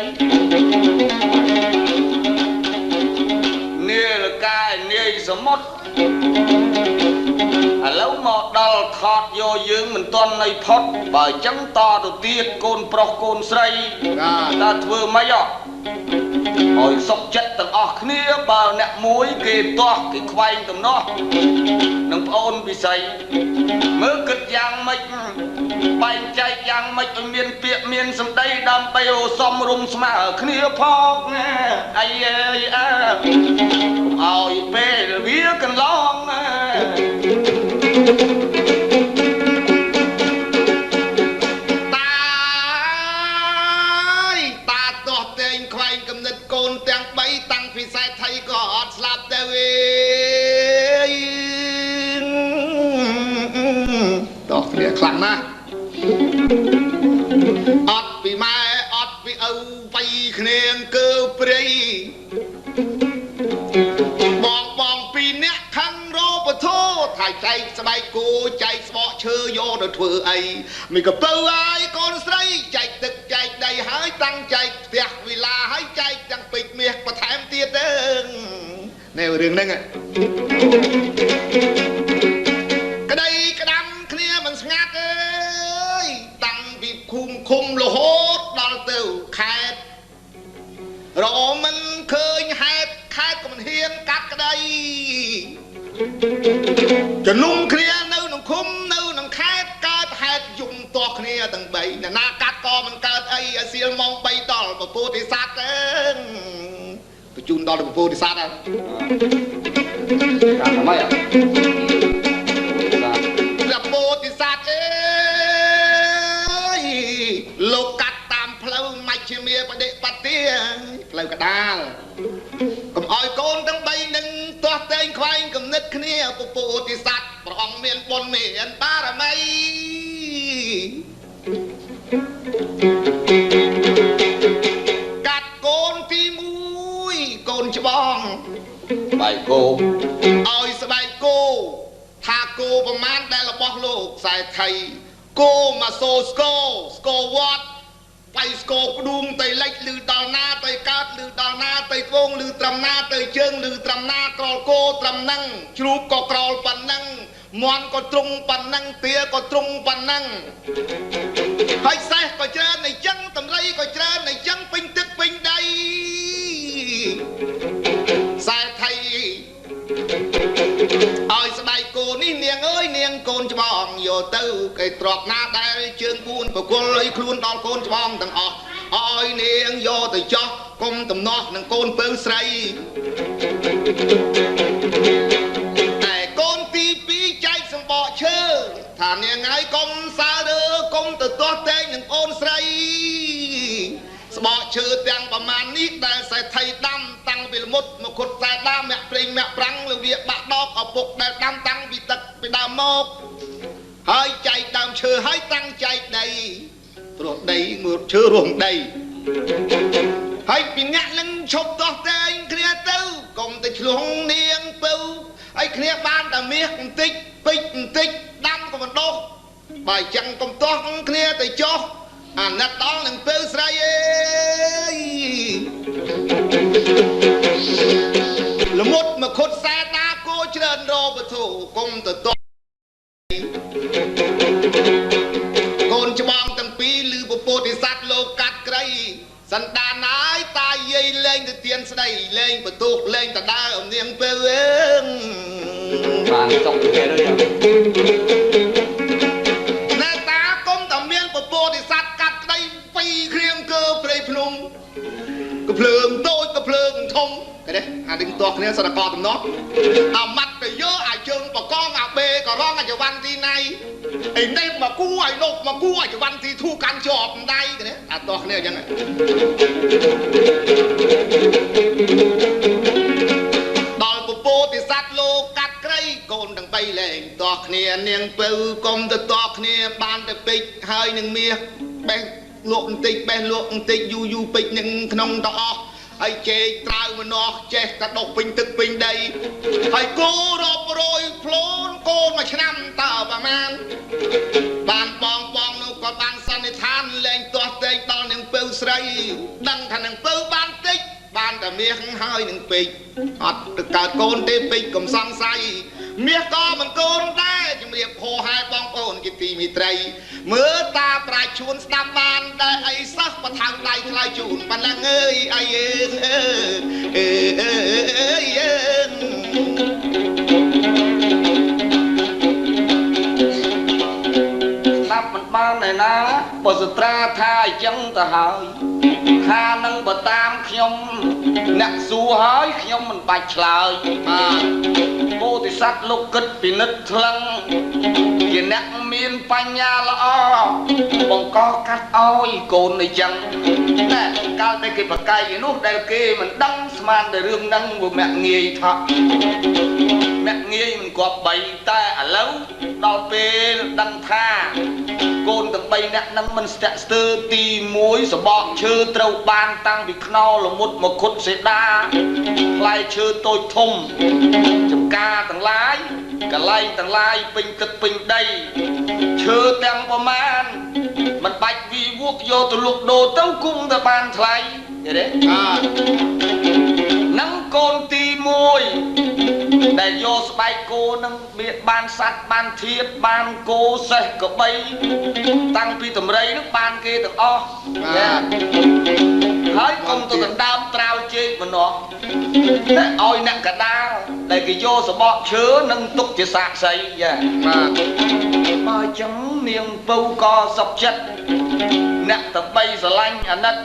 A: នាឡិកានាយសមុទ្រឥឡូវមកដល់ថតយកយើងមិនទាន់នៃផុតបើអញ្ចឹងតទៅទៀតកូនប្រុសកូនស្រីតើធ្វើម៉េចឲ្យសុខចិត្តទាំងអស់គ្នាបើអ្នកមួយគេទាស់គេខ្វែងតំណោះនឹងប្អូនពិសីមើលគិតយ៉ាងម៉េចបែងចែកយ៉ាងម៉េចឲ្យមានពាក្យមានសម្ដីដើម្បីឲ្យសមរម្យស្មើគ្នាផងណាអីឲ្យពេលវាកន្លងណា
B: ខ្លាំងណាស់អត់ពីម៉ែអត់ពីឪបៃគ្នាគឺព្រៃបងពីរនាក់ខាងរោបធោថាចែកស្បែកគោចែកស្បកឈើយកទៅធ្វើអីមីកពៅហើយកូនស្រីចែកទឹកចែកដីហើយតាំងចែកផ្ទះវិឡាហើយចែកទាំងពេជ្រមាសបន្ថែមទៀត នេះរឿងហ្នឹងក្តីក្តាំគ្នាមិនស្ងាត់អើយតាំងពីឃុំរហូតដល់ទៅខេត្តរអមិនឃើញហេតុខេត្តក៏មិនហ៊ានកាត់ក្តីជំនុំគ្នានៅក្នុងឃុំនៅក្នុងខេត្តកើតហេតុយំទាស់គ្នាទាំង3អ្នកណាកាត់ក៏មិនកើតអីឲ្យសៀលម៉ោង3ដល់ពពោធិសត្វទៅបញ្ជូនដល់ពពោធិសត្វហើយ
A: កាត់ថ្មី
B: ពពោធិសត្វអើយលោកកាត់តាមផ្លូវមជ្ឈិមាបដិបត្តិផ្លូវកដាលកុំឲ្យកូនទាំង3នឹងទាស់តែងខ្វែងគំនិតគ្នាពពោធិសត្វព្រះអង្គមានបុណ្យមានបារមីកាត់កូនទី1កូនច្បង
A: បែកគោ
B: ឲ្យស្បែកគោថាគោប្រមាណដែលរបស់លោកខ្សែថៃគោមកសូស្គរវត្តបៃស្គរក្ដួងទៅលិចឬដល់ណាទៅកើតឬដល់ណាទៅត្បូងឬត្រឹមណាទៅជើងឬត្រឹមណាក្រលគោត្រឹមហ្នឹងជ្រូកក៏ក្រលប៉ុណ្ណឹងមាន់ក៏ទ្រង់ប៉ុណ្ណឹងទាក៏ទ្រង់ប៉ុណ្ណឹងហើយសេះក៏ច្រើនអីចឹងតម្រៃក៏ច្រើនអីចឹងពេញទឹកពេញដីខ្សែថៃឲ្យស្បែកគោនេះនាងអើយនាងកូនច្បងយកទៅគេទ្របណាដែលជើង4ប្រគល់ឲ្យខ្លួនដល់កូនច្បងទាំងអស់ឲ្យនាងយកទៅចោះកុំតំណោះនឹងកូនពៅស្រីតែកូនទី2ចែកសម្បកឈើថានាងហើយកុំសារើកុំទៅទាស់តែងនឹងអូនស្រីស្បកឈើទាំងប្រមាណនេះដែលសេដ្ឋីដាំតាំងពីលមុតមកខុតខ្សែដាំមាក់ព្រេងមាក់ប្រាំងលើវាបាក់ដបឪពុកដែលដាំតាំងពីទឹកពីដើមមកហើយចែកដើមឈើហើយតាំងចែកដីព្រោះដីងើបឈើរងដីហើយពីអ្នកនឹងឈប់ដោះតែងគ្នាទៅកុំទៅឆ្លងនាងពៅហើយគ្នាបានតែមាសបន្តិចពេជ្របន្តិចដាំក៏មិនដុះបើចឹងកុំទាស់គ្នាទៅចុះអាណិតដល់នឹងពៅស្រីអើយលមុតមកខុតខ្សែដាគោច្រើនរោបធូកុំទៅទាស់កូនច្បងទាំងពីរឬពពោធិសត្វលោកកាត់ក្រៃសន្តានហើយតាយាយលេងទៅទៀនស្ដីលេងបន្ទុកលេងតដើអំនាងពៅអើ
A: បានចុកគេrồi
B: ណែតាកុំតែមានពពោធិសត្វកាត់ក្តី2គ្រៀងកើព្រៃភ្នំកំភ្លើងតូចកំភ្លើងធំគេទេអានឹងទាស់គ្នាសរកតំណោះអាម៉ាត់ទៅយកអាជើងបកងអាបេក៏រងអាចវ៉ាន់ទីណៃអីនេះមកគូឲ្យលោកមកគូអាចវ៉ាន់ទីធូកាន់ជាប់ដៃគេទេអាទាស់គ្នាអញ្ចឹងដល់ពពោធិសត្វលោកកាត់ក្រៃកូនទាំង3លែងទាស់គ្នានាងពៅកុំទៅទាស់គ្នាបានតែពេជ្រហើយនឹងមាសបេះលក់បន្តិចបេះលក់បន្តិចយូពេជ្រនឹងក្នុងតអស់ហើយជែកត្រាវម្នាស់ចេះតែដុសពេញទឹកពេញដីហើយគោរាប់រយផ្លូនកូនមួយឆ្នាំតើប្រមាណបានបងនោះក៏បានសន្និដ្ឋានលែងទាស់តែងដល់នឹងពៅស្រីដឹងថានឹងពៅបានតិចបានតែមាសហើយនឹងពេជ្រអត់ទៅកើតកូនទេពេជ្រកុំសង្ស័យមាសក៏មិនកូនដែរជំរាបហោហាយបងប្អូនជាទីមិត្តរីមើលតាប្រាជ្ញជួនស្ដាប់បានដែរអីសោះបថៅដៃថ្លៃជូនប៉ុណ្ណឹងអើយអីអើ
A: ស្ដាប់មិនបានឯណាបើសត្រាថាអញ្ចឹងទៅហើយថានឹងបើតាមខ្ញុំអ្នកសួរហើយខ្ញុំមិនបាច់ឆ្លើយ
B: បាទ
A: ពោធិសត្វលោកគិតពិនិត្យថ្លឹងជាអ្នកមានបញ្ញាល្អបង្កកាត់ឲ្យកូនអញ្ចឹងតែកាលដែលគេប្រកែកឯនោះដែលគេមិនដឹងស្មានតែរឿងហ្នឹងវាមាក់ងាយថាមាក់ងាយមិនគប្បីតែឥឡូវដល់ពេលដឹងថាកូនទាំង3នាក់ហ្នឹងមិនស្ទាក់ស្ទើរទី1សបកឈើត្រូវបានតាំងពីខ្នោលមុតមកខុតសេដាផ្លែឈើតូចធំចំការទាំងឡាយកន្លែងទាំងឡាយពេញទឹកពេញដីឈើទាំងប្រមាណមិនបាច់វីវក់យកទៅលក់ដូរទៅគុំតែបានថ្លៃឃើញទេនឹងកូនទី 1ដែលយកស្បែកគោនឹងមានបានសัตว์បានធៀបបានគោសេះក្របីតាំងពីតម្រៃនឹងបានគេទាំងអស់ហើយកុំទៅដណ្ដើមត្រាវជែកម្នាស់តែឲ្យអ្នកកដាលដែលគេយកសបកឈើនឹងទុកជាសាក្សីចាបាទបើអញ្ចឹងនាងពៅក៏សុខចិត្តអ្នកតបីស្រឡាញ់អាណិត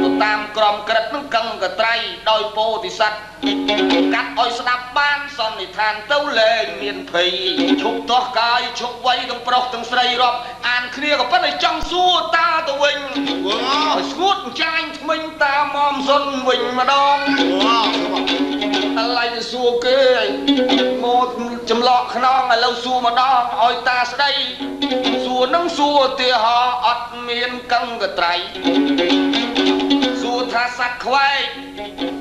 A: ទៅតាមក្រមក្រិតនឹងកឹងកត្រៃដោយពោធិសត្វកាត់ឲ្យស្ដាប់បានសន្និដ្ឋានទៅលែងមានភ័យឈប់ទាស់កាយឈប់វ័យទាំងប្រុសទាំងស្រីរាប់អានគ្នាក៏ប៉ុន្តែចង់សួរតាទៅវិញឲ្យស្ងួតចាញ់ថ្មិញតាមុំសុនវិញម្ដងឥឡូវទៅសួរគេមកចម្លក់ខ្នងឥឡូវសួរម្ដងឲ្យតាស្ដីសួរនឹងសួរទាហោអត់មានកឹងកត្រៃសួរថាសត្វខ្វែក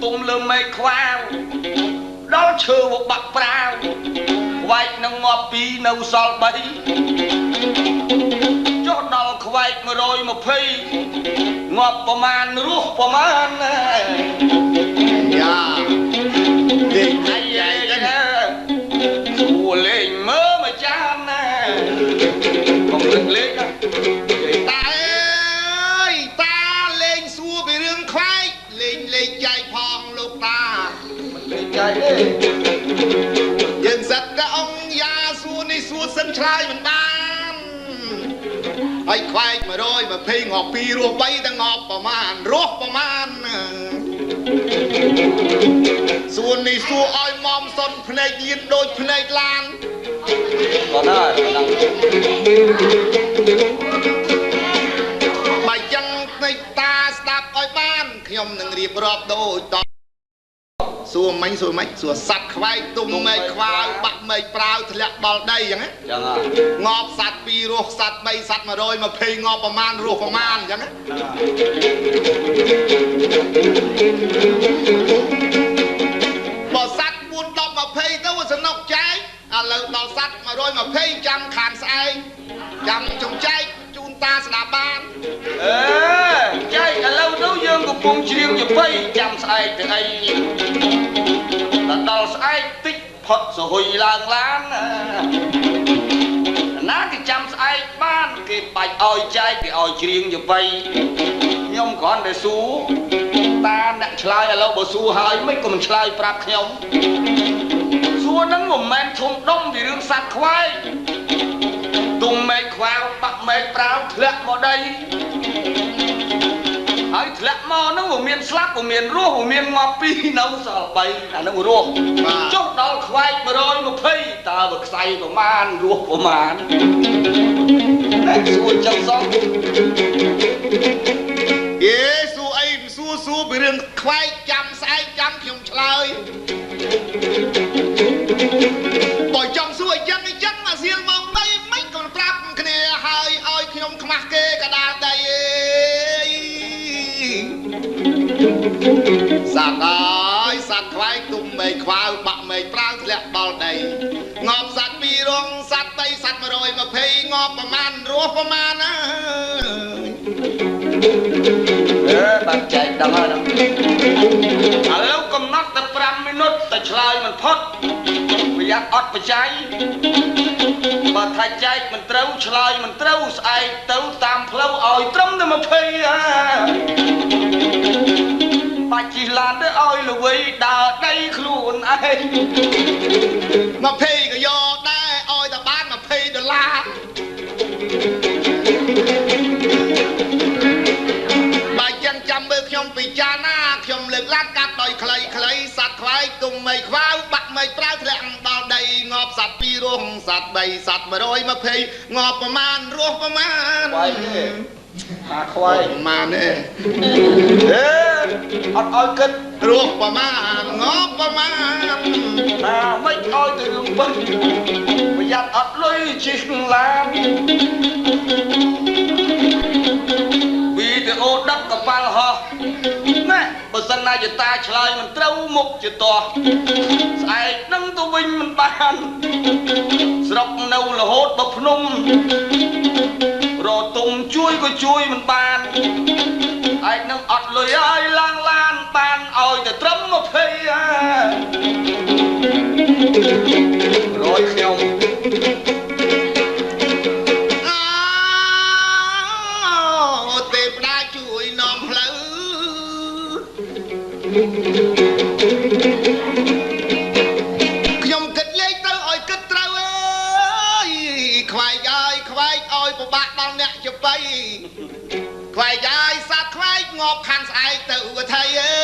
A: ទុំលើមេឃខ្វាវដល់ឈើមកបាក់ប្រាវខ្វែកនឹងងាប់2នៅសល់3ចុះដល់ខ្វែក120ងាប់ប្រមាណរស់ប្រមាណយ៉ាលេងអាយ៉ាសួរលេងមើលមកចានណាកុំលេងលេងតាអើយតាលេងសួរពីរឿងខ្វែកលេងលេងចែកផងលោកតាមិនលេងចែកទេយើងសឹកតែអង្គយ៉ាសួរនេះសួរសិនឆ្លើយមិនបានហើយខ្វែក120ងាប់2រស់3តែងាប់ប្រមាណរស់ប្រមាណសួរនេះសួរឲ្យមុំសុនភ្នែកលៀនដូចភ្នែកឡានក៏ដែរបើចឹងភ្នែកតាស្ដាប់ឲ្យបានខ្ញុំនឹងរៀបរាប់ដូចតសួរមិញសួរសัตว์ខ្វែកទុំមេឃខ្វាវបាក់មេឃប្រាវធ្លាក់ដល់ដីចឹងណាចឹងហ៎ងាប់សัตว์2រស់សัตว์3សัตว์120ងាប់ប្រមាណរស់ប្រមាណចឹងណាបើសัตว์4 10 20ទៅសនុកចែកឥឡូវដល់សัตว์120ចាំខានស្អែកចាំចុងចែកជូនតាស្ដាប់បានចែកឥឡូវទៅយើងកំពុងច្រៀងជ័យចាំស្អែកទៅអីដល់ស្អែកតិចផុតសហុយឡើងឡានណាគេចាំស្អែកបានគេបាច់ឲ្យចែកគេឲ្យច្រៀងជ័យខ្ញុំគ្រាន់តែសួរតាអ្នកឆ្លើយឥឡូវបើសួរហើយមិនក៏មិនឆ្លើយប្រាប់ខ្ញុំសួរហ្នឹងមិនមែនធំដុំពីរឿងសัตว์ខ្វែកទុំមេឃខ្វាវបាក់មេឃប្រាវធ្លាក់មកដីហើយធ្លាក់មកហ្នឹងវាមានស្លាប់វាមានរស់វាមានងាប់2នៅសល់3អាហ្នឹងរស់ចុះដល់ខ្វែក120តើវាខ្សែប្រមាណរស់ប្រមាណតែសួរចឹងសោះយេសួរអីសួរពីរឿងខ្វែកចាំស្អែកចាំខ្ញុំឆ្លើយបើចង់សួរអញ្ចឹងមកសៀលមកដីមិនក៏ប្រាប់គ្នាហើយឲ្យខ្ញុំខ្មាស់គេកដាលដីសត្វអើយសត្វខ្វែងទុំមេឃខ្វាវបាក់មេឃប្រាវធ្លាក់ដល់ដីងាប់សត្វ2រងសត្វ3សត្វ120ងាប់ប្រមាណរស់ប្រមាណណាបាត់ចែកដល់ហើយឥឡូវកំណត់តែ5មីនុតតែឆ្លើយមិនផុតប្រយ័ត្នអត់បច្ច័យបើថាចែកមិនត្រូវឆ្លើយមិនត្រូវស្អែកទៅតាមផ្លូវឲ្យត្រឹមតែ20បាច់ជិះឡានទៅឲ្យល្វីដើរដីខ្លួនឯង20ក៏យកដែរឲ្យតែបាន$20បើចឹងចាំមើលខ្ញុំពិចារណាខ្ញុំលើកឡានកាត់ដោយខ្លីសัตว์ខ្វែកទុំមេឃខ្វាវបាក់មេឃប្រាវធ្លាក់ដល់ដីងាប់សัตว์2រស់សัตว์3សัตว์120ងាប់ប្រមាណរស់ប្រមាណអាខ្វែកប្រមាណទេអត់ឲ្យគិតរស់ប្រមាណងាប់ប្រមាណថាមិនឲ្យទៅរឿងបិទប្រយ័ត្នអត់លុយជិះឡានវីដេអូដឹកកប៉ាល់ហោះណែបើសិនណាយតាឆ្លើយមិនត្រូវមុខជាតោះស្អែកនឹងទៅវិញមិនបានស្រុកនៅរហូតដល់ភ្នំរទុំជួយក៏ជួយមិនបានឯងនឹងអត់លុយឲ្យឡើងឡានបានឲ្យតែត្រឹម20
B: ខ្ញុំគិតលេខទៅឲ្យគិតត្រូវអើយខ្វាយយាយខ្វាយឲ្យពិបាកដល់អ្នកចបៃខ្វាយយាយសាប់ខ្វាយងាប់ខាន់ស្អែកទៅឧថៃអើ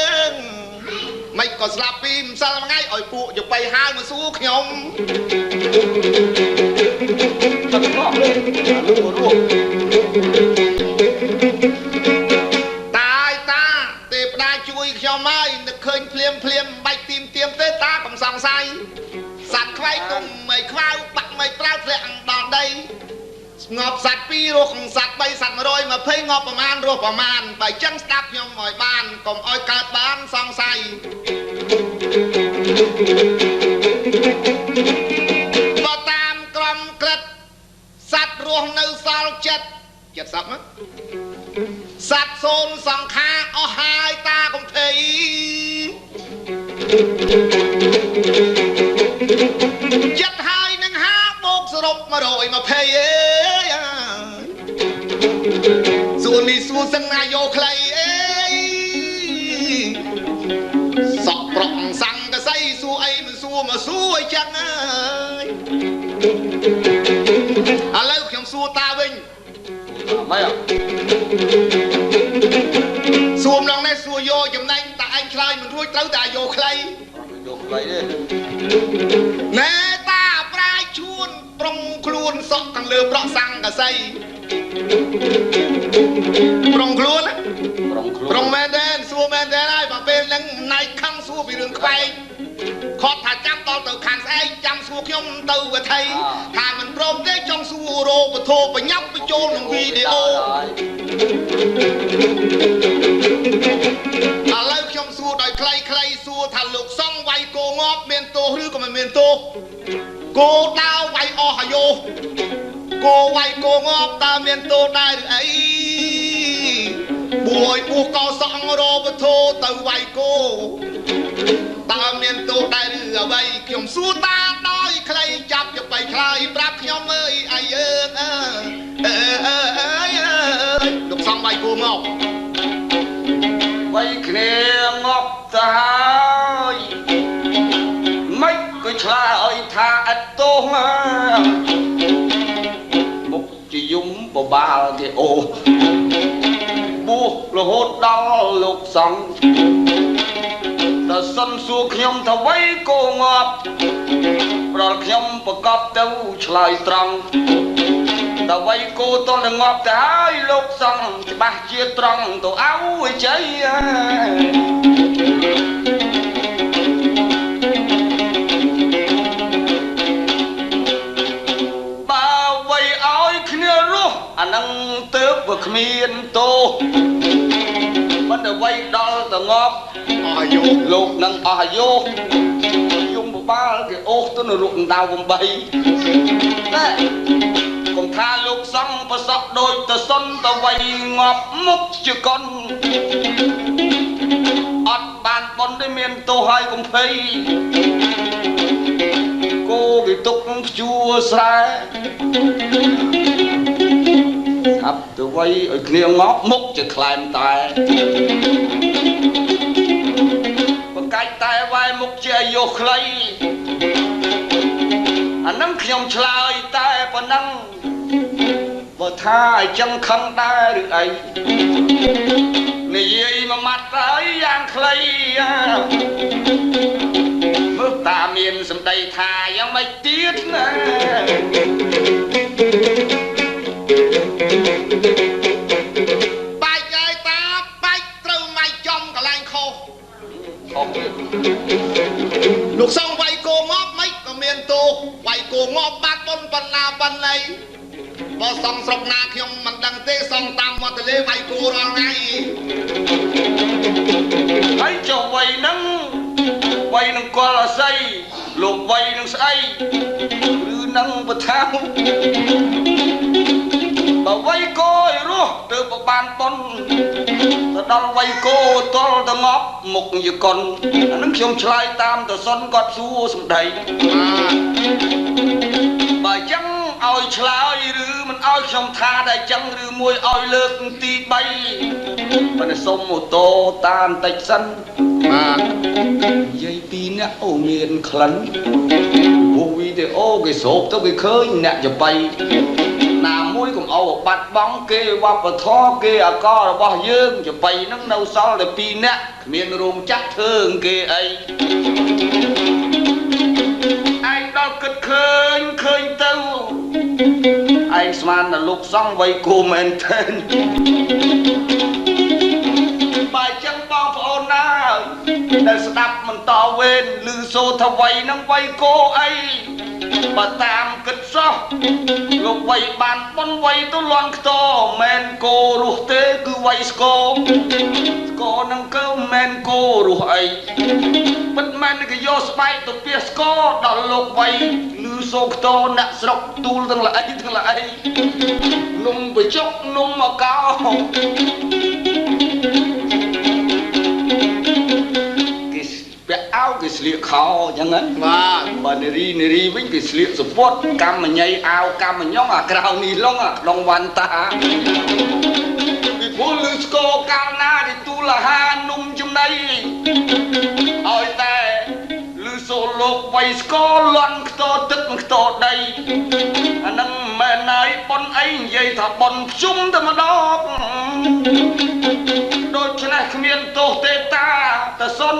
B: មិនក៏ស្លាប់ពីម្សិលមួយថ្ងៃឲ្យពួកចបៃហាលមកសួរខ្ញុំ
A: ទឹកកកលេលួរ
B: តាយតាទេវតាជួយខ្ញុំហើយនឹកឃើញភ្លាមបាច់ទៀមទេតាកុំសង្ស័យសត្វខ្វែងទុំមិនខ្វៅបាក់មិនប្រៅធ្លាក់ដល់ដីងាប់សត្វ2រស់សត្វ3សត្វ120ងាប់ប្រមាណរស់ប្រមាណបើចឹងស្ដាប់ខ្ញុំឲ្យបានកុំឲ្យកើតបានសង្ស័យបើតាមក្រមក្រិតសត្វរស់នៅសល់ចិត្តសពសត្វសូនសង្ខារអស់ហើយតាកុំភ័យចិត្តហើយនឹងហាបោកសរុប120អើយសួរនេះសួរសឹងណាយោខ្លីអេសក់ប្រក់សង្កសីសួរអីមិនសួរមកសួរអីចឹងអើយឥឡូវខ្ញុំសួរតាវិញ
A: ម៉េច
B: សួរម្ដងនេះសួរយកចំណេញតែឯងឆ្លើយមិនរួចត្រូវតែយកខ្លី
A: ទេ
B: ណែតាប្រាជ្ញជួនប្រុងខ្លួនសក់ខាងលើប្រក់សង្កសីប្រុងខ្លួនប្រុងមែនទេសួរមែនទេហើយបើពេលហ្នឹងណៃខឹងសួរពីរឿងខ្វែងខត់ថាចាំដល់ទៅខាងស្អែកចាំសួរខ្ញុំទៅវត្ថីថាមិនព្រមទេចង់សួររោពធោបញ្ញាប់បញ្ចូលក្នុងវីដេអូឥឡូវខ្ញុំសួរដោយខ្លីសួរថាលោកសង្ឃវាយគោងាប់មានទោសឬក៏មិនមានទោសគោដាវវាយអស់អាយុគោវាយគោងាប់តើមានទោសដែរឬអីបួយកោសង្ឃរោពធោទៅវាយគោតើមានទោសដែរឬអ្វីខ្ញុំសួរតាដោយខ្លីចាប់ទៅបីខ្លាយប្រាប់ខ្ញុំអើយអាយើងលោកសង្ឃវាយគោងាប់
A: វាយគ្នាងាប់ទៅហើយមិនក៏ឆ្លើយថាអត់ទោសមុខជាយំបបាលគេអូបួសរហូតដល់លោកសង្ឃតើសុំសួរខ្ញុំថាវៃគោងាប់ប្រល់ខ្ញុំប្រកបទៅឆ្លើយត្រង់តើវៃគោតលងាប់ទៅហើយលោកសង្ឃច្បាស់ជាត្រង់ទៅអោជ័យបើវៃឲ្យគ្នារស់អានឹងទៅបើគ្មានទោសមិនទៅវៃដល់ទៅងាប់
B: អស់អាយុ
A: លោកនឹងអស់អាយុយំបបាលគេអូសទៅនៅរូបដៅ8តែកុំថាលោកសង្ឃប្រសក់ដូចទៅសុនទៅវៃងាប់មុខជាកុនអត់បានបនទេមានទោសហើយកុំភ័យគោគេទុកភ្ជួរស្រែហាប់ទៅវៃឲ្យគ្នាងាប់មុខជាខ្លែមតែកាច់តែវាយមុខជាអាយុខ្លីអានឹងខ្ញុំឆ្លើយតែប៉ុណ្ណឹងបើថាអញ្ចឹងខឹងដែរឬអីនិយាយមួយម៉ាត់ទៅយ៉ាងខ្លីមើលតាមានសម្ដីថាយ៉ាងម៉េចទៀតណា
B: បាច់ហើយតាបាច់ត្រូវម៉ៃចំកន្លែងខុសលោកសង្ឃវាយគោងាប់មិនក៏មានទោសវាយគោងាប់បាត់បុណ្យបណ្ណាបណ្ណៃបើសង្ឃស្រុកណាខ្ញុំមិនដឹងទេសង្ឃតាមវត្តលេវាយគោរាល់ថ្ងៃ
A: ហើយចុះវ័យនឹងកលអាស័យលោកវ័យនឹងស្អីឬនឹងបថាបើវ័យគោឲ្យរស់ទៅប្របានប៉ុនទៅដល់វ័យគោតល់ទៅងប់មុខជាកុនអានឹងខ្ញុំឆ្លើយតាមទៅសុនគាត់សួរសម្ដីបើអញ្ចឹងឲ្យឆ្លើយឬមិនឲ្យខ្ញុំថាតែអញ្ចឹងឬមួយឲ្យលើកទី3 បើសុំម៉ូតូតាមតិចសិន
B: បាទ
A: និយាយពីអ្នកអូមានក្លិនព្រោះវីដេអូគេស្រូបទៅគេឃើញអ្នកចបៃណាមួយកុំអោបាត់បង់គេវប្បធម៌គេអាកររបស់យើងចបៃនឹងនៅសល់តែ2នាក់គ្មានរោងចក្រធ្វើគេអីឯងដល់គិតឃើញទៅឯងស្មានតែលោកសង្ឃវ័យគូមែនទេបើចឹងបងប្អូនណាដែលស្ដាប់បន្តវេនឮសូរថាវ័យនឹងវ័យគោអីបើតាមគិតសោះលោកវ័យបានប៉ុនវ័យទៅលន់ខ្ទមែនគោរស់ទេគឺវ័យស្គរនឹងកើមែនគោរស់អីពិតមែនគេយកស្បែកទៅពៀស្គរដល់លោកវ័យឮសូរខ្ទអ្នកស្រុកទូលទាំងល្អីនំបជុកនំមកកោពាក់អាវគេស្លៀកខោអញ្ចឹងណា
B: បាទ
A: បើនារីវិញគេស្លៀកសពតកម្មញ៉ៃអាវកម្មញងអាក្រៅនីឡុងអាក្នុងវ៉ាន់តាពីព្រោះលឺស្គរកាលណាទីទូលអាហារនំចំណីឲ្យតែលឺសូរលោកវ័យស្គរលន់ខ្ទរទឹកខ្ទរដីអានឹងមែនហើយប៉ុនអីនិយាយថាប៉ុនភ្ជុំតែម្ដងដូច្នេះគ្មានទោសទេតាតែសុន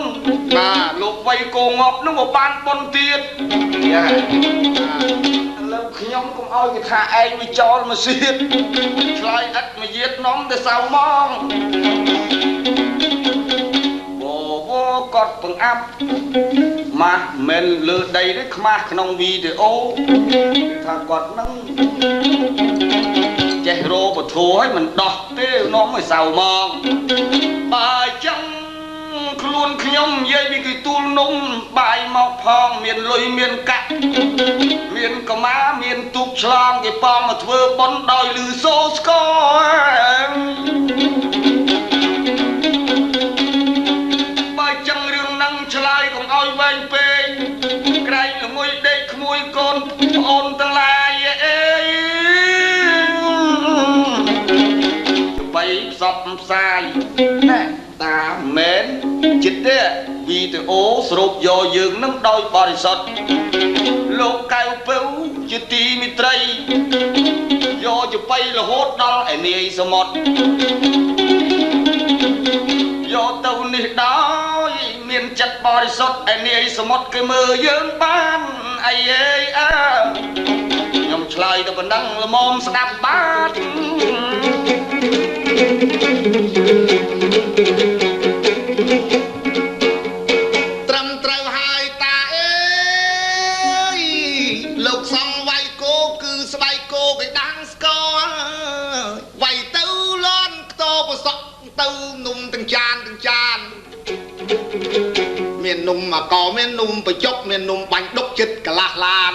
B: បាទ
A: លោកវ័យគោងប់នោះមកបានប៉ុនទៀតយ៉ាឥឡូវខ្ញុំកុំឲ្យគេថាឯងវិចោលមកសៀតឆ្លើយឥតមកយាតនំទៅសៅម៉ងគាត់ពឹងអាប់ម៉ាស់មិនលើដីទេខ្មាស់ក្នុងវីដេអូថាគាត់នឹងចេះរោពធัวឲ្យមិនដោះទេនាំឲ្យសៅម៉ងបើអញ្ចឹងខ្លួនខ្ញុំនិយាយពីគេទូលនំបាយមកផងមានលុយមានកាក់មានកម្មាមានទូកឆ្លងគេប៉ងមកធ្វើបុណ្យដោយលឺសូស្គរឆ្លើយកុំឲ្យវែងពេកក្រែងល្ងុយដេកក្មួយកូនប្អូនទាំងឡាយអេបីផ្សព្វផ្សាយណែតាមែនចិត្តទេវីដេអូស្រូបយកយើងនឹងដោយបរិសុទ្ធលោកកៅពៅជាទីមិត្តរីយកទៅបីរហូតដល់ឯនាយសមុទ្រយកទៅនេះដោយមានចិត្តបរិសុទ្ធឯនាយសមុទ្រគេមើលយើងបានអីអើខ្ញុំឆ្លើយទៅប៉ុណ្ណឹងល្មមស្ដាប់បាន
B: ត្រឹមត្រូវហើយតាអើយលោកសំវាយគោគឺស្បែកគោគេដាំងស្គរវាយទៅលន់ខ្ទោប្រសក់ទៅនំទាំងចានមាននំមកកមាននំបច្ចុកមាននំបាញ់ដុកចិត្តកន្លះឡាន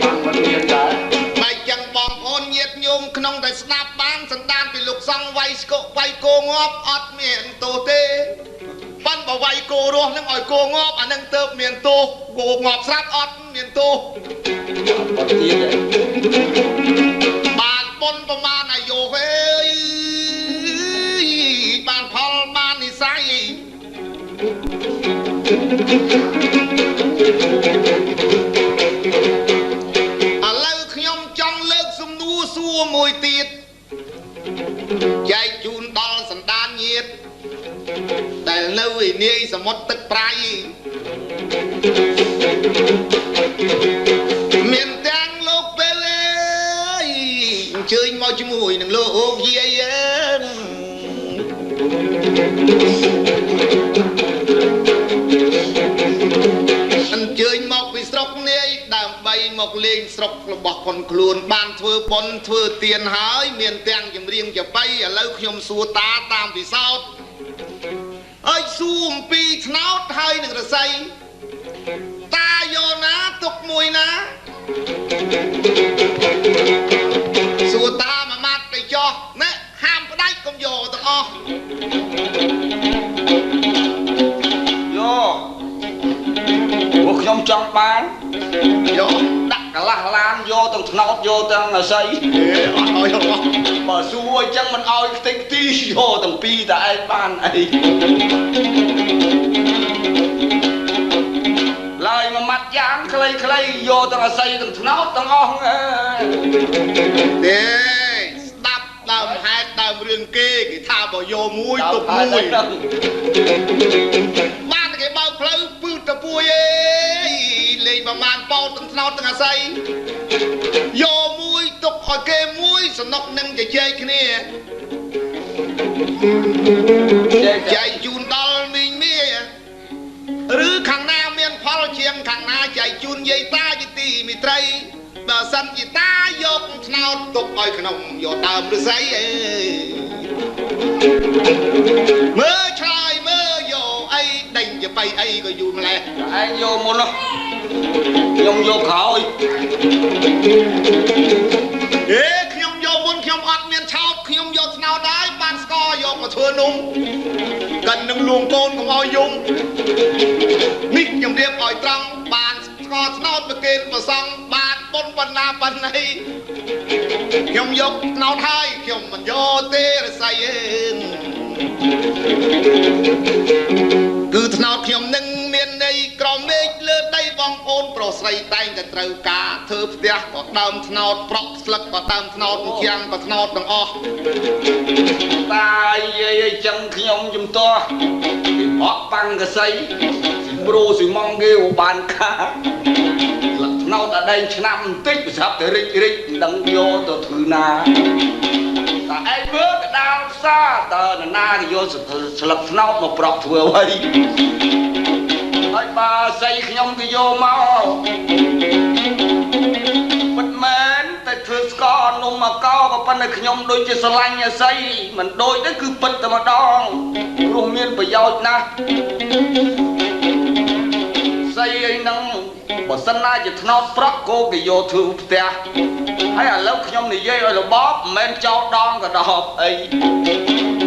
A: បានមិនមានដែរ
B: បើចឹងបងប្អូនញាតិញោមក្នុងតែស្ដាប់បានសន្តានពីលោកសង្ឃវាយស្គកវាយគោងាប់អត់មានទោសទេបានបើវាយគោរស់នឹងឲ្យគោងាប់អានឹងទៅមានទោសគោងាប់ស្រាប់អត់មានទោស
A: អត់ទៀតទេ
B: បានប៉ុនប្រមាណអាយុអើយបានផលបាននិស័យឥឡូវខ្ញុំចង់លើកសំណួរសួរមួយទៀតចែកជូនដល់សន្តានញាតិដែលនៅឯនាយសមុទ្រទឹកប្រៃមានទាំងលោកពេលអញ្ជើញមកជាមួយនឹងលោកអូកយាយអញ្ជើញមកពីស្រុកនាយដើម្បីមកលេងស្រុករបស់ខ្លួនបានធ្វើបុណ្យធ្វើទានហើយមានទាំងចម្រៀងចបៃឥឡូវខ្ញុំសួរតាតាមពិសោធន៍អើយសួរអំពីឆ្នោតហើយនឹងរស័យតាយកណាទុកមួយណាសួរតាមួយម៉ាត់ទៅចោះណែហាមផ្ដាច់កុំយកទាំងអស់
A: ពួកខ្ញុំចង់បាន
B: យក
A: ដាក់កន្លះឡានយកទាំងថ្នោតយកទៅ ទាំងអាស័យ
B: អត់ឲ្យ
A: បើសួរអញ្ចឹងមិនឲ្យខ្ទេចទីយកទាំងពីរតែឯងបានអីឡើយមួយម៉ាត់យ៉ាងខ្លីយកទាំងអាស័យទាំងថ្នោតទាំងអស់
B: ទេស្ដាប់ដើមហេតុដើមរឿងគេថាបើយកមួយទុកមួយបានគេបើកផ្លូវពឺតពួយអេលេងប្រមាណប៉ោតទាំងថ្នោតទាំងអាស័យយកមួយទុកឲ្យគេមួយសំណុកនឹងជជែកគ្នាចែកជូនដល់មីងមាឬខាងណាមានផលជាងខាងណាចែកជូនយាយតាជាទីមិត្តរីបើសិនជាតាយកថ្នោតទុកឲ្យក្នុងយកដើមឫស្សីអេមើលឆ្លើយមើលយកអីដេញទៅបីអីក៏យូរម្លេះ
A: ឯងយកមុនខ្ញុំយកក្រោយ
B: ខ្ញុំយកមុនខ្ញុំអត់មានឆោតខ្ញុំយកថ្នោតដែរបានស្ករយកមកធ្វើនំកិននឹងលួងកូនកុំឲ្យយំនេះខ្ញុំរៀបឲ្យត្រង់បានស្ករថ្នោតមកគេប្រសង់បានបុណ្យបណ្ណាបណ្ណៃខ្ញុំយកថ្នោតហើយខ្ញុំមិនយកទេរស័យគឺថ្នោតខ្ញុំនឹងមានន័យក្រមេឃលើដីបងប្អូនប្រុសស្រីតែងតែត្រូវការធ្វើផ្ទះក៏ដើមថ្នោតប្រក់ស្លឹកក៏ដើមថ្នោតជាងក៏ថ្នោតទាំងអស់
A: តាយាយអញ្ចឹងខ្ញុំជំទាស់ពីអកបាំងកសីព្រោះស៊ីម៉ងគេបានខាស្លឹកថ្នោតអដែងឆ្នាំបន្តិចប្រសាប់តែរិចមិនដឹងយកទៅធ្វើណាតែឯងមើលកដាលផ្សារតើនរណាគេយកស្លឹកថ្នោតមកប្រក់ធ្វើអ្វីហើយបើស្អីខ្ញុំគេយកមកមិនមែនតែធ្វើស្ករនំមកកោក៏ប៉ុន្តែខ្ញុំដូចជាស្រឡាញ់អាស័យមិនដូចទេគឺពិតតែម្ដងព្រោះមានប្រយោជន៍ណាស់ស្អីអីហ្នឹងបើសិនណាជាថ្នោតប្រក់គោគេយកធ្វើផ្ទះហើយឥឡូវខ្ញុំនិយាយឲ្យរបបមិនមែនចោលដងក៏ដបអី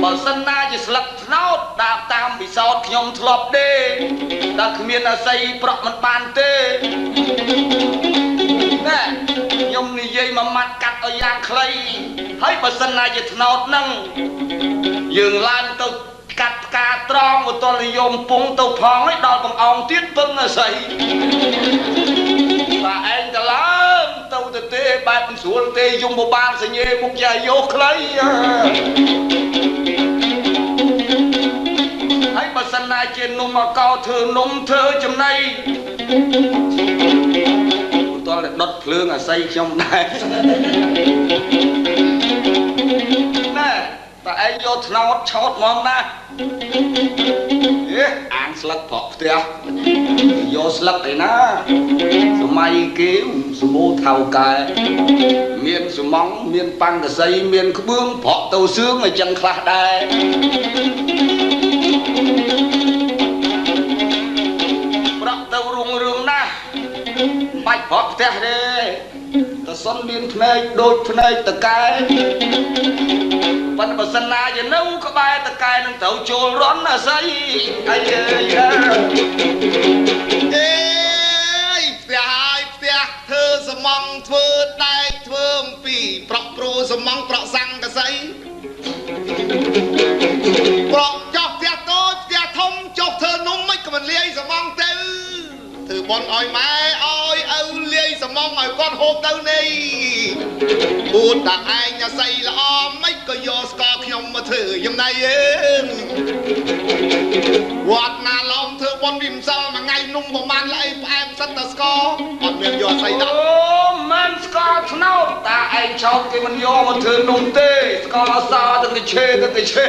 A: បើសិនណាជាស្លឹកថ្នោតតាមពិសោធន៍ខ្ញុំធ្លាប់ទេតែគ្មានអាស័យប្រក់មិនបានទេណែខ្ញុំនិយាយមួយម៉ាត់កាត់ឲ្យយ៉ាងខ្លីហើយបើសិនណាជាថ្នោតហ្នឹងយើងឡើងទៅកាត់ផ្កាត្រង់ឧត្តរនិយមពងទៅផងឲ្យដល់បង្អងទៀតពឹងអាស័យតែឯងទៅឡើងទៅទេបែបមិនស្រួលទេយំបបានសញ្ញេមុខយ៉ាយកខ្លីហើយបើសិនណាជានំមកកោធ្វើនំធ្វើចំណីតើដុតភ្លើងអាស័យខ្ញុំដែរណែតែឯងយកថ្នោតឆោតហ្មងណាអានស្លឹកប្រក់ផ្ទះយកស្លឹកឯណាសម័យគេសម្បូរថៅកែមានសំងមានប៉ាំងកសីមានក្បឿងប្រក់ទៅសឿងអញ្ចឹងខ្លះដែរប្រក់ទៅរឿងណាស់បាច់ប្រក់ផ្ទះទេតើសុនមានភ្នែកដូចភ្នែកតកែប៉ុន្តែបើសិនណាជានៅក្បែរតកែនឹងត្រូវចូលរន់អាស័យអីផ្ទះហើយផ្ទះធ្វើសំងធ្វើដែកធ្វើអំពីប្រក់ព្រូសំងប្រក់សាំងកសីប្រក់ចោះផ្ទះតូចផ្ទះធំចុះធ្វើនំមិនក៏មិនលាយសំងទៅធ្វើបន់ឲ្យម៉ែឲ្យឪលាយសំងឲ្យគាត់ហូបទៅនេះពូតតាឯងអាស័យល្អមិនក៏យកស្ករខ្ញុំមកធ្វើចំណៃវត្តណាឡំធ្វើបន់វិមសិលមួយថ្ងៃនំប្រមាណលៃផ្អែមសិនតែស្ករអត់មានយកអាស័យដាក់អូមិនស្ករថ្នោតតាឯងឆោតគេមិនយកមកធ្វើនំទេស្ករអសាទៅគេឆេ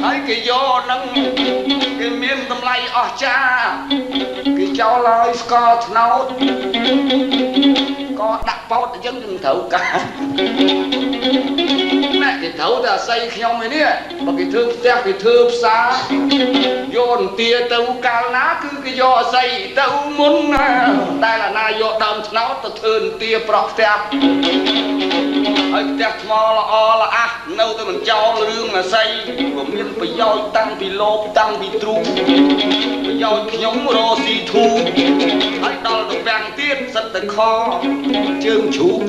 A: ហើយគេយកហ្នឹងគេមានតម្លៃអស្ចារ្យគេចោលឲ្យស្ករថ្នោតក៏ដាក់ប៉ោតអញ្ចឹងនឹងត្រូវការណែគេត្រូវ ត្រូវតែអាស័យខ្ញុំឯនេះបើគេធ្វើផ្ទះគេធ្វើផ្សារយកអន្ទាទៅកាលណាគឺគេយកអាស័យទៅមុនណាតែអាណាយកដើមថ្នោតទៅធ្វើអន្ទាប្រក់ផ្ទះហើយផ្ទះថ្មល្អល្អះនៅតែមិនចោលរឿងអាស័យក៏មានប្រយោជន៍តាំងពីលោបតាំងពីទ្រូងប្រយោជន៍ខ្ញុំរកស៊ីធូហើយដល់ទៅពាំងទៀតសិតតែខជើងជ្រូក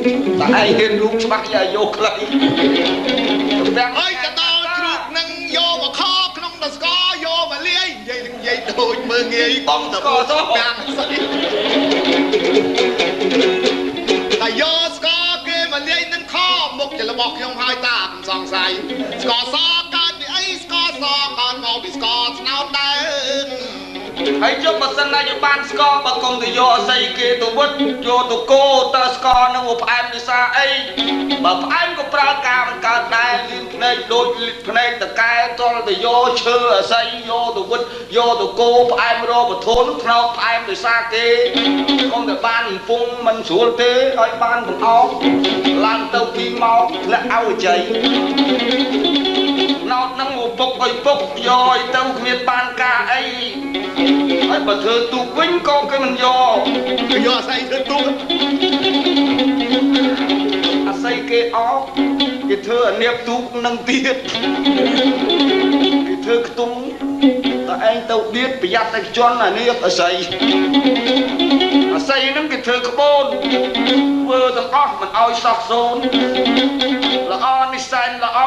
A: តែឯងហ៊ានរូបច្បាស់យ៉ាយកខ្លីពាំង
B: ហើយក៏ដល់ជ្រូកនឹងយកមកខក្នុងដស្កយកមកលាយនិយាយដូចមើងងាយបងទៅពាំងស្អីតែយកស្កគេមកលាយនឹងខមុខជារបស់ខ្ញុំហើយតាមិនសង្ស័យស្កសកើតពីអីស្កសកើតមកពីស្កស្នោតដែរ
A: ហើយជប់បើសិនណាយកបានស្កបើកុំទៅយកអាស័យគេទៅវឹកយកទៅគោទៅស្កនឹងផ្អែមពិសាអីបើផ្អែមក៏ប្រើការមិនកើតដែរលៀនភ្នែកដូចភ្នែកតកែតល់ទៅយកឈើអាស័យយកទៅវឹកយកទៅគោផ្អែមរកបធនថ្នោតផ្អែមពិសាគេកុំតែបានកំពុងមិនស្រួលទេឲ្យបានបង្អោបឡើងទៅពីមកធ្លាក់អោជ័យណោតនឹងមកពុកឲ្យពុកយកឲ្យទៅគ្មានបានការអីហើយបើធ្វើទូកវិញក៏គេមិនយក
B: អាស័យធ្វើទូក
A: អាស័យគេអោបគេធ្វើអានៀបទូកនឹងទៀតគេធ្វើខ្ទង់តែឯងទៅដៀតប្រយ័ត្នតែជន់អានៀបអាស័យហ្នឹងគេធ្វើក្បូនធ្វើទាំងអស់មិនឲ្យសោះសូនល្អនិស័យល្អ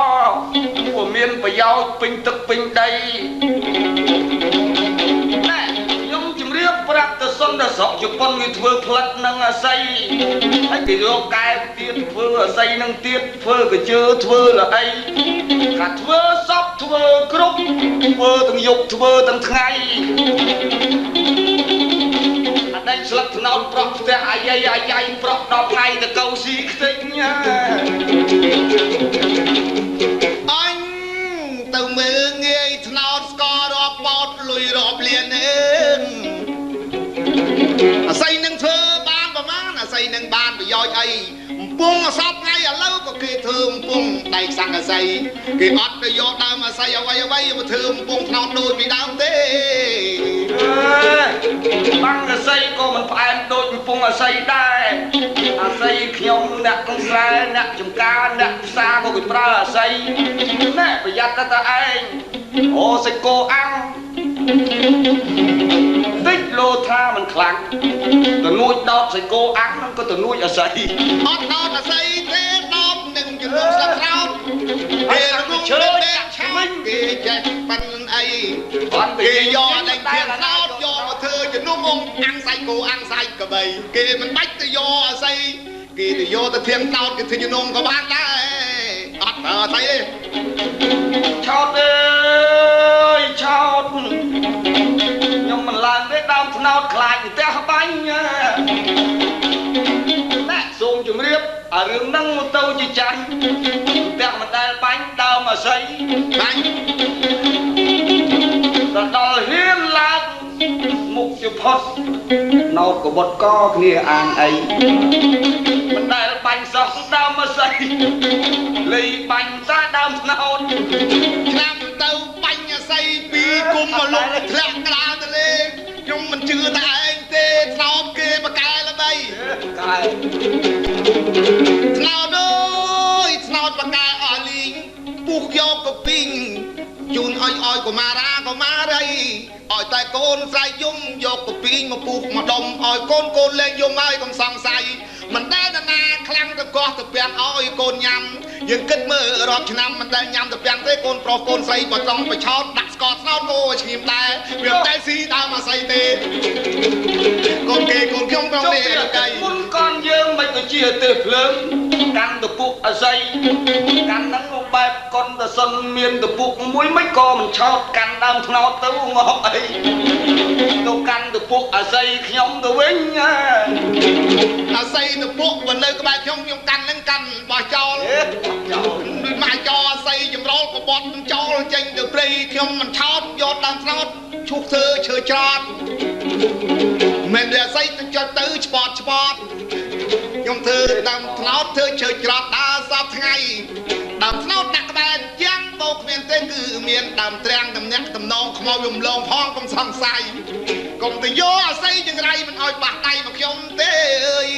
A: ព្រោះមានប្រយោជន៍ពេញទឹកពេញដីប្រាប់ទៅសុនទៅស្រុកជប៉ុនវាធ្វើផ្លិតនឹងអាស័យហើយគេយកកែទៀតធ្វើអាស័យនឹងទៀតធ្វើកជើធ្វើល្អីកាធ្វើសពធ្វើគ្រប់ធ្វើទាំងយប់ធ្វើទាំងថ្ងៃអាដេញស្លឹកថ្នោតប្រក់ផ្ទះអាយ៉ៃប្រក់10ថ្ងៃទៅកៅស៊ីខ្ទេចញ៉ា
B: អញទៅមើងងាយថ្នោតស្ករាប់បោតលុយរាប់លានអាស័យនឹងធ្វើបានប្រមាណអាស័យនឹងបានប្រយោជន៍អីកំពុងសពថ្ងៃឥឡូវក៏គេធ្វើកំពុងដៃសង្កអាស័យគេអត់ទៅយកដើមអាស័យអ្វីមកធ្វើកំពុងថ្នោតដូចពីដើមទេ
A: បាំងអាស័យក៏មិនផ្អែមដូចកំពុងអាស័យដែរអាស័យខ្ញុំអ្នកកង្ស្រែអ្នកចំការអ្នកផ្សារក៏គេប្រើអាស័យណែប្រយ័ត្នតែឯងអូសាច់គោអាំងតិចលោថាមិនខ្លាំងទៅនួចដបសាច់គោអាំងហ្នឹងក៏ទៅនួចអាស័យ
B: អត់ដបអាស័យទេដបនឹងជំនុំស្លឹកក្រោតគេនឹងឈើអ្នកឆាវិញគេចេះប៉ិនអី
A: គាត់
B: គេយកតែធៀបក្រោតយកមកធ្វើជំនុំអាំងសាច់គោអាំងសាច់ក្របីគេមិនបាច់ទៅយកអាស័យគេទៅយកទៅធៀបក្រោតគេធ្វើជំនុំក៏បានដែរអត់ប្រើអីទេ
A: ឆោតអើយឆោតខ្ញុំមិនឡើងទេដើមថ្នោតខ្លាចផ្ទះបាញ់ណែសូមជម្រាបអារឿងហ្នឹងមកទៅជាចាញ់ផ្ទះមិនដែលបាញ់ដើមអាស័យ
B: បាញ់
A: ដល់ហ៊ានឡើងមុខជាផុតណោតកបុតកគ្នាអាងអីមិនដែលបាញ់សោះដើមអាស័យលីបាញ់តែដើមថ្នោត
B: ឆ្នាំទៅបាញ់អាស័យពីគុំមកលុកធ្លាក់ក្រាលទៅលេងខ្ញុំមិនជឿតែឯងទេថ្នោតគេបកែល្បី
A: កែ
B: ថ្នោតអើយថ្នោតបកែអស់លីងពុះយកកពីងជូនអុយកុមារាកុមារីឲ្យតែកូនស្រែកយំយកកពីងមកពុះមកដុំឲ្យកូនលេងយំហើយកុំសង្ស័យមិនដែលណាខ្លាំងទៅកោះទៅពាំងឲ្យកូនញ៉ាំយើងគិតមើលរាប់ឆ្នាំមិនដែលញ៉ាំទៅពាំងទេកូនប្រុសកូនស្រីបើចង់បឆោតដាក់ស្ករត្នោតគោឲ្យឈ្ងៀមដែរវាតែស៊ីដើមអាស័យទេកូនគេកូនខ្ញុំក្នុងនេះកៃ
A: មុនកនយើងមិនទៅជាទេភ្លើងកាន់តពុកអាស័យកាន់ហ្នឹងមកបែបកុនតសុនមានតពុកមួយមិនក៏មិនឆោតកាន់ដើមថ្នោតទៅងប់អីទៅកាន់តពុកអាស័យខ្ញុំទៅវិញ
B: អាស័យតពុកបើនៅក្បែរខ្ញុំកាន់ហ្នឹងកាន់បោះចោលដូចមកចោលអាស័យចម្រោលកបត់ចោលចេញទៅព្រៃខ្ញុំមិនឆោតយកដើមថ្នោតឈូសធ្វើឈើច្រត់មិនដែលអាស័យទៅចុចទៅឆ្ពតខ្ញុំធ្វើដើមថ្នោតធ្វើឈើច្រត់ដើរសពថ្ងៃដើមថ្នោតដាក់ក្បែរ បោកគ្មានទេគឺមានដើមត្រាំងតំណាក់តំណងខ្មោចរំលងផងកុំសង្ស័យកុំទៅយកអាស័យចង្រៃមិនអោយបាក់ដៃមកខ្ញុំទេអើយ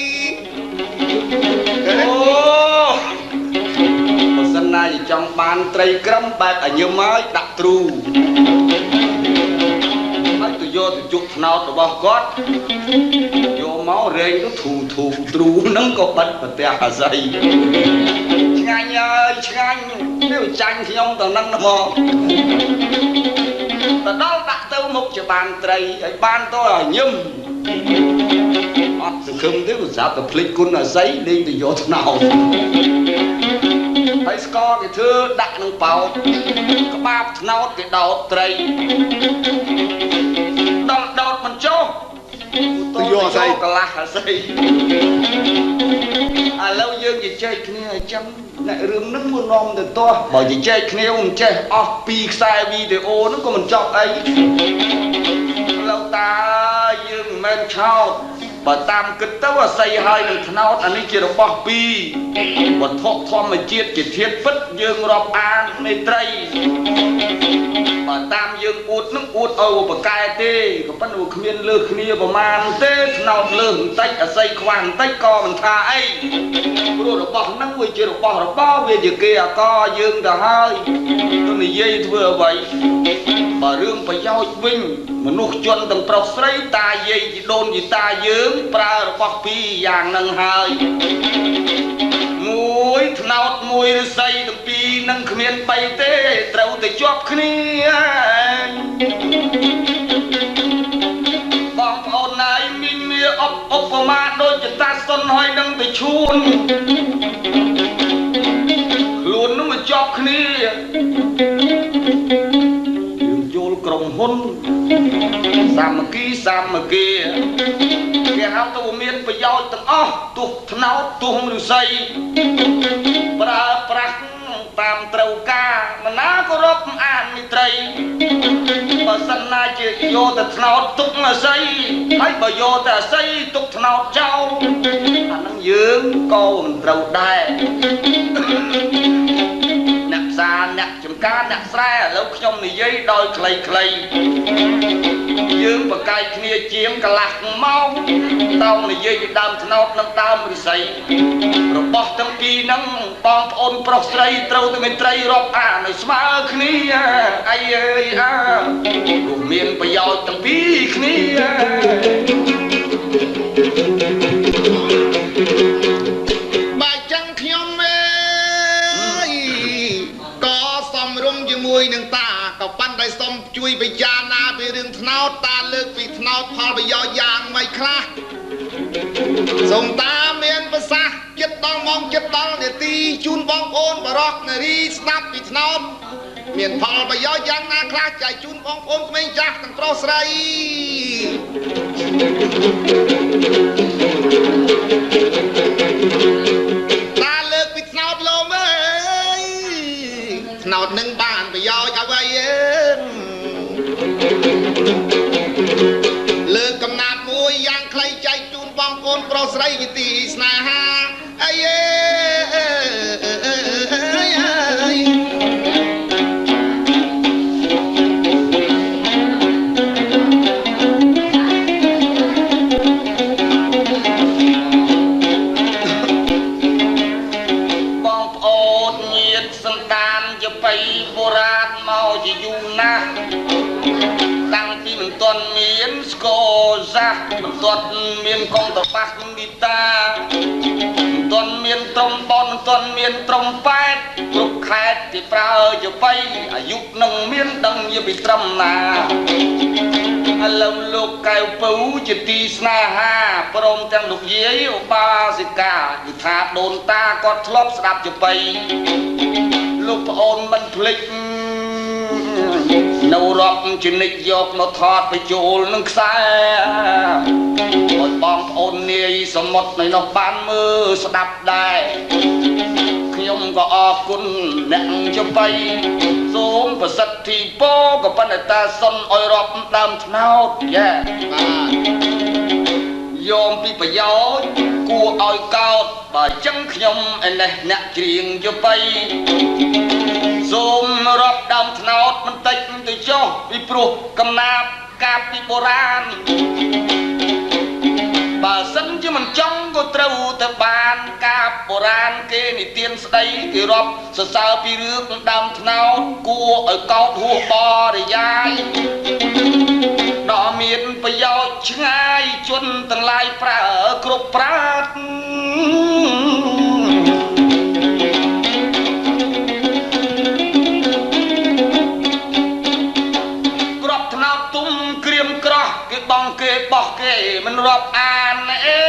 A: អូបើសិនណាជាចង់បានត្រីក្រឹមបែបអញឹមហើយដាក់ទ្រូហើយទៅយកទៅជក់ថ្នោតរបស់គាត់យកមករែងទៅធូទ្រូហ្នឹងក៏បិទប្រទះអាស័យឆ្ងាញ់ហើយឆ្ងាញ់នេះចាញ់ខ្ញុំទៅហ្នឹងមកទៅដល់ដាក់ទៅមុខជាបានត្រីហើយបានទៅឲ្យញឹមអត់សង្ឃឹមទេក៏ស្រាប់តែភ្លេចគុណអាស័យលេងទៅយកថ្នោតហើយស្ករគេធ្វើដាក់ក្នុងបោកក្បាបថ្នោតគេដោតត្រីដល់ដោតមិនចុះទៅយកអាស័យកន្លះអាស័យឥឡូវយើងជជែកគ្នាអញ្ចឹងអ្នករឿងហ្នឹងមួយនាំទៅទាស់បើជជែកគ្នាមិនចេះអស់2ខ្សែវីដេអូហ្នឹងក៏មិនចប់អីលោកតាយើងមិនមែនឆោតបើតាមគិតទៅអាស័យហើយនឹងថ្នោតអានេះជារបស់ពីរវត្ថុធម្មជាតិជាធាតុពិតយើងរាប់អាននៃត្រីបើតាមយើងអួតនឹងអួតឲ្យបកែទេក៏ប៉ុន្តែគ្មានលើសគ្នាប្រមាណទេថ្នោតលើសបន្តិចអាស័យខ្វះបន្តិចក៏មិនថាអីព្រោះរបស់ហ្នឹងវាជារបស់វាជាគេអកយើងទៅហើយទៅនិយាយធ្វើអ្វីបើរឿងប្រយោជន៍វិញមនុស្សជនទាំងប្រុសស្រីតាយាយជីដូនជីតាយើងប្រើរបស់ពីរយ៉ាងហ្នឹងហើយមួយថ្នោតមួយឫស្សីទាំងពីរនឹងគ្មានបីទេត្រូវតែជាប់គ្នាបងប្អូនណាយមីងមាឧបមាដូចចតាសុនហើយនឹងទៅឈួនខ្លួននឹងមកជាប់គ្នាយើងយល់ក្រុមហ៊ុនសាមគ្គីគេហៅទៅមានប្រយោជន៍ទាំងអស់ទុះថ្នោតទុះឫស្សីប្រើប្រាស់តាមត្រូវការមណាក៏រាប់អានមិត្តរីបើសិនណាជាយកតែថ្នោតទុកអាស័យហើយបើយកតែអាស័យទុកថ្នោតចោលអាហ្នឹងយើងក៏មិនត្រូវដែរអ្នកផ្សារអ្នកចំការអ្នកស្រែឥឡូវខ្ញុំនិយាយដោយខ្លីៗយើងបកាយគ្នាជាងកន្លះម៉ោងតោងនិយាយពីដើមថ្នោតនិងដើមឫស្សីរបស់ទាំងពីរហ្នឹងបងប្អូនប្រុសស្រីត្រូវតែមានត្រីរាប់អានឲ្យស្មើគ្នាអីអើយរួមមានប្រយោជន៍ទាំងពីរគ្នា
B: បើចឹងខ្ញុំអើយក៏សំរុំជាមួយនឹងតាក៏ប៉ុន្តែសូមជួយពិចារណាពីរឿងថ្នោតតាលើកពីថ្នោតផលប្រយោជន៍យ៉ាងម៉េចខ្លះសូមតាមានប្រសាសន៍ចិត្តដល់ម៉ោងចិត្តដល់នាទីជូនបងប្អូនបរោះនារីស្ដាប់ពីថ្នោតមានផលប្រយោជន៍យ៉ាងណាខ្លះចែកជូនបងប្អូនក្មេងចាស់ទាំងប្រុសស្រីតាលើកពីថ្នោតលោមអើយថ្នោតនឹងបានប្រយោជន៍អ្វីលើកកំណាប់មួយយ៉ាងខ្លីចែកជូនបងប្អូនប្រុសស្រីជាទីស្នេហាអី
A: បងប្អូនញាតិសន្តានជាបៃបុរាណមកជាយូរណាស់តាំងពីមិនទាន់មានស្គរសាសមិនទាន់មានកងតបាសនិងហ្គីតាមិនទាន់មានត្រំបនមិនទាន់មានត្រំប៉ែតគ្រប់ខេត្តទីប្រើជាបៃអាយុនឹងមានដឹងជាពីត្រឹមណាឥឡូវលោកកែវពៅជាទីស្នេហាព្រមទាំងលោកយាយឧបាសិកាគឺថាដូនតាគាត់ធ្លាប់ស្ដាប់ជាបៃលោកប្អូនមិនភ្លេចនៅរាប់ជនិតយកមកថតបញ្ចូលនឹងខ្សែឲ្យបងប្អូននាយសមុទ្រនៅនោះបានមើលស្ដាប់ដែរខ្ញុំក៏អរគុណអ្នកចំបៃសូមប្រសិទ្ធិពរក៏ប៉ុន្តែតាសុនឲ្យរាប់ដើមថ្នោតយ៉ាបាទយោមពីប្រយោជន៍គួរឲ្យកោតបើចឹងខ្ញុំឯនេះអ្នកច្រៀងចំបៃស សូមរាប់ដើមថ្នោតបន្តិចទៅចុះពីព្រោះកំណាប់កាបពីបុរាណបើសិនជាមិនចង់ក៏ត្រូវទៅបានកាបបុរាណគេនិទានស្ដីគេរាប់សរសើរពីរឿងដើមថ្នោតគួរឲ្យកោតហួសបរិយាយដ៏មានប្រយោជន៍ឆ្ងាយជនទាំងឡាយប្រើគ្រប់ប្រាជ្ញក្របថ្នោតទុំក្រៀមក្រោះគេបងគេបោះគេមិនរាប់អានអេ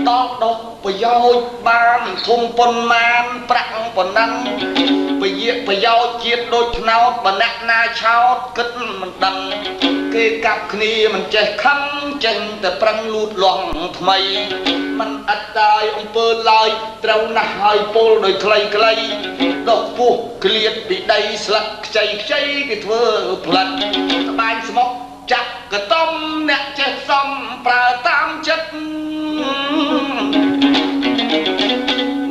A: ដល់ដុសប្រយោជន៍បានធំប៉ុន្មានប្រាក់ប៉ុណ្ណឹងប្រយោជន៍ជាតិដូចថ្នោតបណៈណាឆោតគិតមិនដឹងគេកាប់គ្នាមិនចេះខឹងចេះតែប្រឹងលូតលាស់ថ្មីมันអត់ដែរអំពើឡើយត្រូវណាស់ហើយពលដោយខ្លីដុសពោះក្លៀតពីដីស្លឹកខ្ចីគេធ្វើផ្លិតក្បាញ់ស្មុកចាក់កតុំអ្នកចេះសំប្រើតាមចិត្ត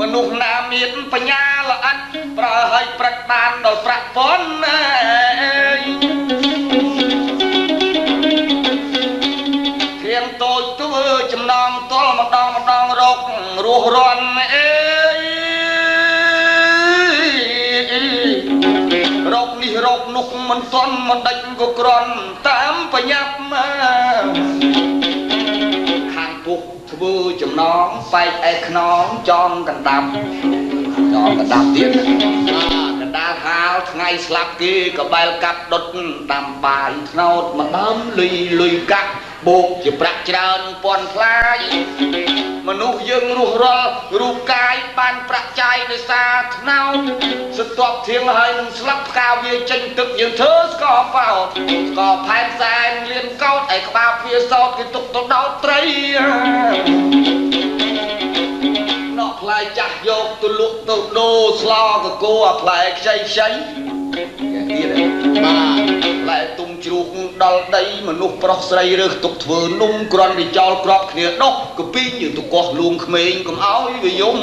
A: មនុស្សណាមានបញ្ញាល្អិតប្រើឲ្យប្រាក់បានដល់ប្រាក់ប៉ុនធៀងតូចធ្វើចំណងទល់ម្ដងរករស់រាន់រកនេះរកនោះមិនទាន់មិនដេចក៏ក្រន់តាមប្រញាប់ខាងពុកធ្វើចំណងបែកឯខ្នងចងកណ្ដាប់ទៀតកណ្ដាលហាលថ្ងៃស្លាប់គេក៏បែលកាប់ដុតតាមបាយថ្នោតម្ដងលុយកាក់បូកជាប្រាក់ច្រើនពាន់ថ្លៃមនុស្សយើងរស់រាល់រូបកាយបានប្រាក់ចាយដោយសារថ្នោតស្ទាប់ធៀងហើយនឹងស្លាប់ផ្កាវាចេញទឹកយើងធ្វើស្កបោតស្កផែនសែនលៀនកោតឯក្បាលវាសោតគេទុកទៅដោតត្រីណោះផ្លែចាស់យកទៅលក់ទៅដូរស្លកកោអាផ្លែខ្ចីទៀតបាទផ្លែទុំជ្រូកដល់ដីមនុស្សប្រុសស្រីរើសទុកធ្វើនំគ្រាន់តែចោលក្របគ្នាដុសកពីងយើងទៅកោះលួងក្មេងកុំឲ្យវាយំ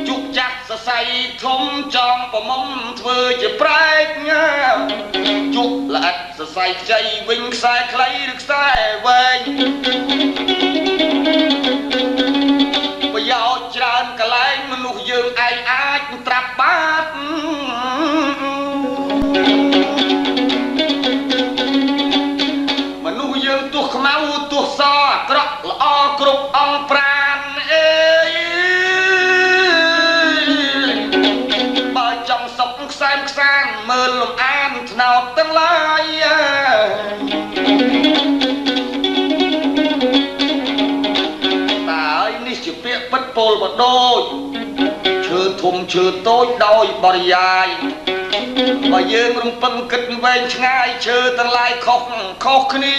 A: ជុកចាក់សរសៃធំចង់ប្រមុំធ្វើជាប្រែកជុកល្អិតសរសៃខ្ចីវិញខ្សែខ្លីឬខ្សែវែងប្រយោជន៍ច្រើនកន្លែងមនុស្សយើងឯងអាចត្រាប់បានមនុស្សយើងទោះខ្មៅទោះសអាក្រក់ល្អគ្រប់អង្គប្រាណអេបើចង់សុខខ្សែមខ្សានមើលលំអានថ្នោតទាំងឡាយជាពាក្យពិតពោលបដូចឈើធំឈើតូចដោយបរិយាយបើយើងរំពឹងគិតវែងឆ្ងាយឈើទាំងឡាយខុសគ្នា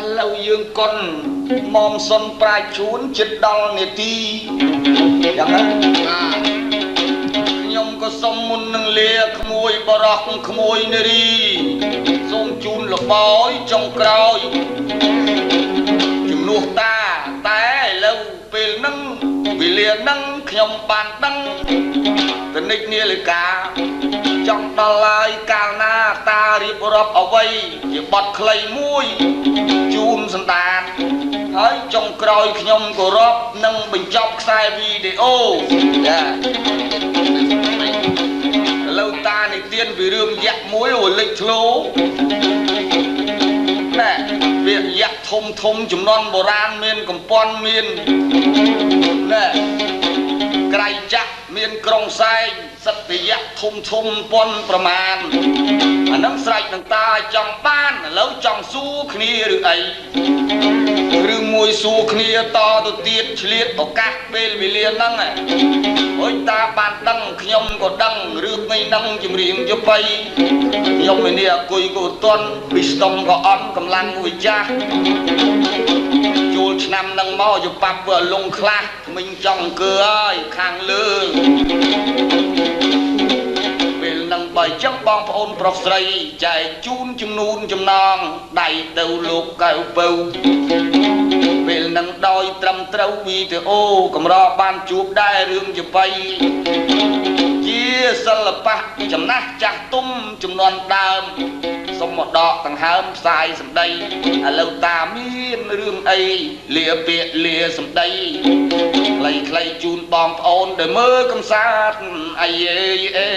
A: ឥឡូវយើងកុនមុំសុនប្រាជ្ញជួនចិត្តដល់នាទីយ៉ាងណាខ្ញុំក៏សុំមុននឹងលាក្មួយបរោះក្មួយនារីសូមជូនលបយចុងក្រោយជំនួសតាតែឥឡូវពេលហ្នឹងវេលាហ្នឹងខ្ញុំបានដឹងតនិចនាឡិកាចង់ដល់ហើយកាលណាតារៀបរាប់អ្វីជាបទខ្លីមួយជូនសន្តានហើយចុងក្រោយខ្ញុំក៏រាប់នឹងបញ្ចប់ខ្សែវីដេអូចាឥឡូវតានិទានពីរឿងយក្សមួយអូលេចធ្លោណែវាយក្សធំចំនួនបុរាណមានកំពាន់មានណែក្រៃចាក់មានក្រុងសែងសត្វយក្សធំពាន់ប្រមាណអានឹងស្រេចនឹងតាចង់បានឥឡូវចង់សួរគ្នាឬអីឬមួយសួរគ្នាតទៅទៀតឆ្លៀតឱកាសពេលវេលាហ្នឹងអើយតាបានដឹងខ្ញុំក៏ដឹងរឿងនេះហ្នឹងចម្រៀងយប់ៃខ្ញុំឯនេះអង្គុយក៏អត់ពីស្តុងក៏អត់កម្លាំងមួយចាស់ចូលឆ្នាំហ្នឹងមកយប៉ាប់វាលងខ្លះមិញចង់អង្គើហើយខាងលើពេលហ្នឹងបើចឹងប បងប្អូនប្រុសស្រីចែកជូនចំនួនចំណងដៃទៅលោកកៅពៅពេលនឹងដោយត្រឹមត្រូវវីដេអូកម្របានជួបដែររឿងជបៃជាសិល្បៈចំណាស់ចាស់ទុំចំនួនដើមសុំមកដកដង្ហើមផ្សាយសម្ដីឥឡូវតាមានរឿងអីលាពាក្យលាសម្ដីខ្លីជូនបងប្អូនដែលមើលកំសាន្តអីអេ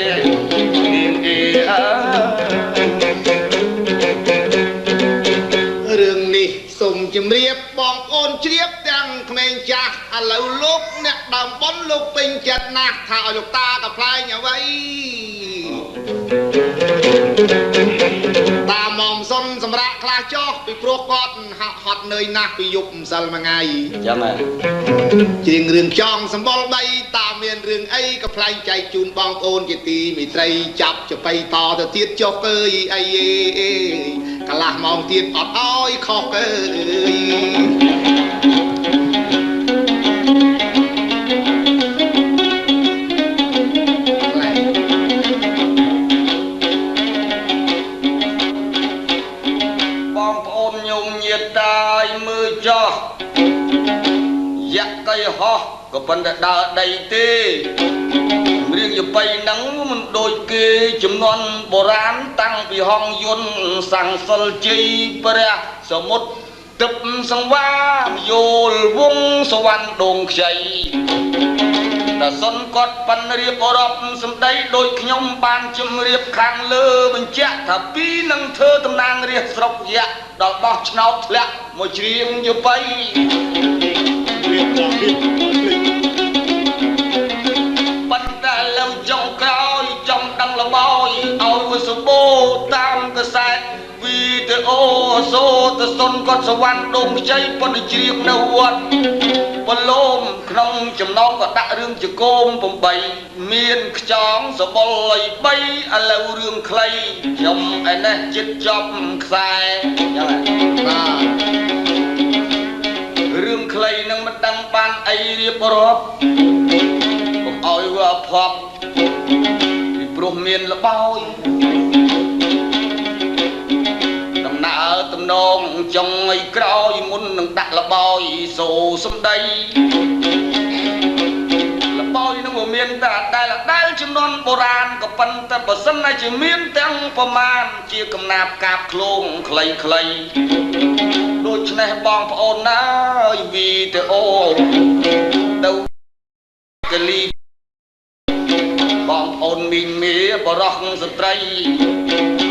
A: នាងអេ
B: រឿងនេះសូមជម្រាបបងប្អូនជ្រាបទាំងក្មេងចាស់ឥឡូវលោកអ្នកដើមប៉ុនលោកពេញចិត្តណាស់ថាឲ្យលោកតាក៏ផ្លែងអ្វីតាមុំសុនសម្រាប់ខ្លះចោះពីព្រោះគាត់ហាក់ហត់នឿយណាស់ពីយប់ម្សិលមួយថ្ងៃ
A: ចឹងហ៎
B: ជាងរឿងចង់សម្បល់បីតាមានរឿងអីក៏ផ្លែងចែកជូនបងប្អូនជាទីមេត្រីចាប់ចបៃតទៅទៀតចុះកើយអីកន្លះម៉ោងទៀតអត់អោយខុសកើយ
A: បងប្អូនញោមញាតិតាយមើលចោះយ៉ាក់កៃហោះក៏ប៉ុន្តែដើរដីទេរៀងយបៃហ្នឹងមិនដូចគេចំនួនបុរាណតាំងពីហងយន្តសង្សិលជ័យព្រះសមុទ្រទឹកសង្វាមយលវងសវណ្ណដងខ្ចីតែសុនគាត់ប៉ិនរៀបរອບសម្ដីដូចខ្ញុំបានជំរាបខាងលើបញ្ជាក់ថាពីនឹងធ្វើតំណាងរាជស្រុកយៈដល់បោះឆ្នោតធ្លាក់មកច្រៀងយបៃរៀបប៉ុន្តែលើចុងក្រោយចំដឹងលបោយឲ្យវាសបោតាមកសែតវីដេអូសូទៅសុនគាត់សវណ្ណដងខ្ចីប៉ុន្តែជ្រៀងនៅវត្តបលោមក្នុងចំណងក៏ដាក់រឿងចកោម8មានខ្ចង់សបុល3ឥឡូវរឿងខ្លីខ្ញុំឯនេះចិត្តចប់ខ្សែចឹងបាទរឿងខ្លីនឹងមិនដឹងបានអីរៀបរាប់កុំឲ្យវាផប់ពីព្រោះមានលបោយដំណើរតំណងចុងឲ្យក្រោយមុននឹងដាក់លបោយសូសំដីលបោយនឹងមានតែដែលចំនួនបុរាណក៏ប៉ុន្តែបើសិនណាជាមានទាំងប្រមាណជាកំណាព្យកាបឃ្លោងខ្លីដូច្នេះបងប្អូនណាវីដេអូទៅកលីបងប្អូនមីងមេបរោះស្ត្រី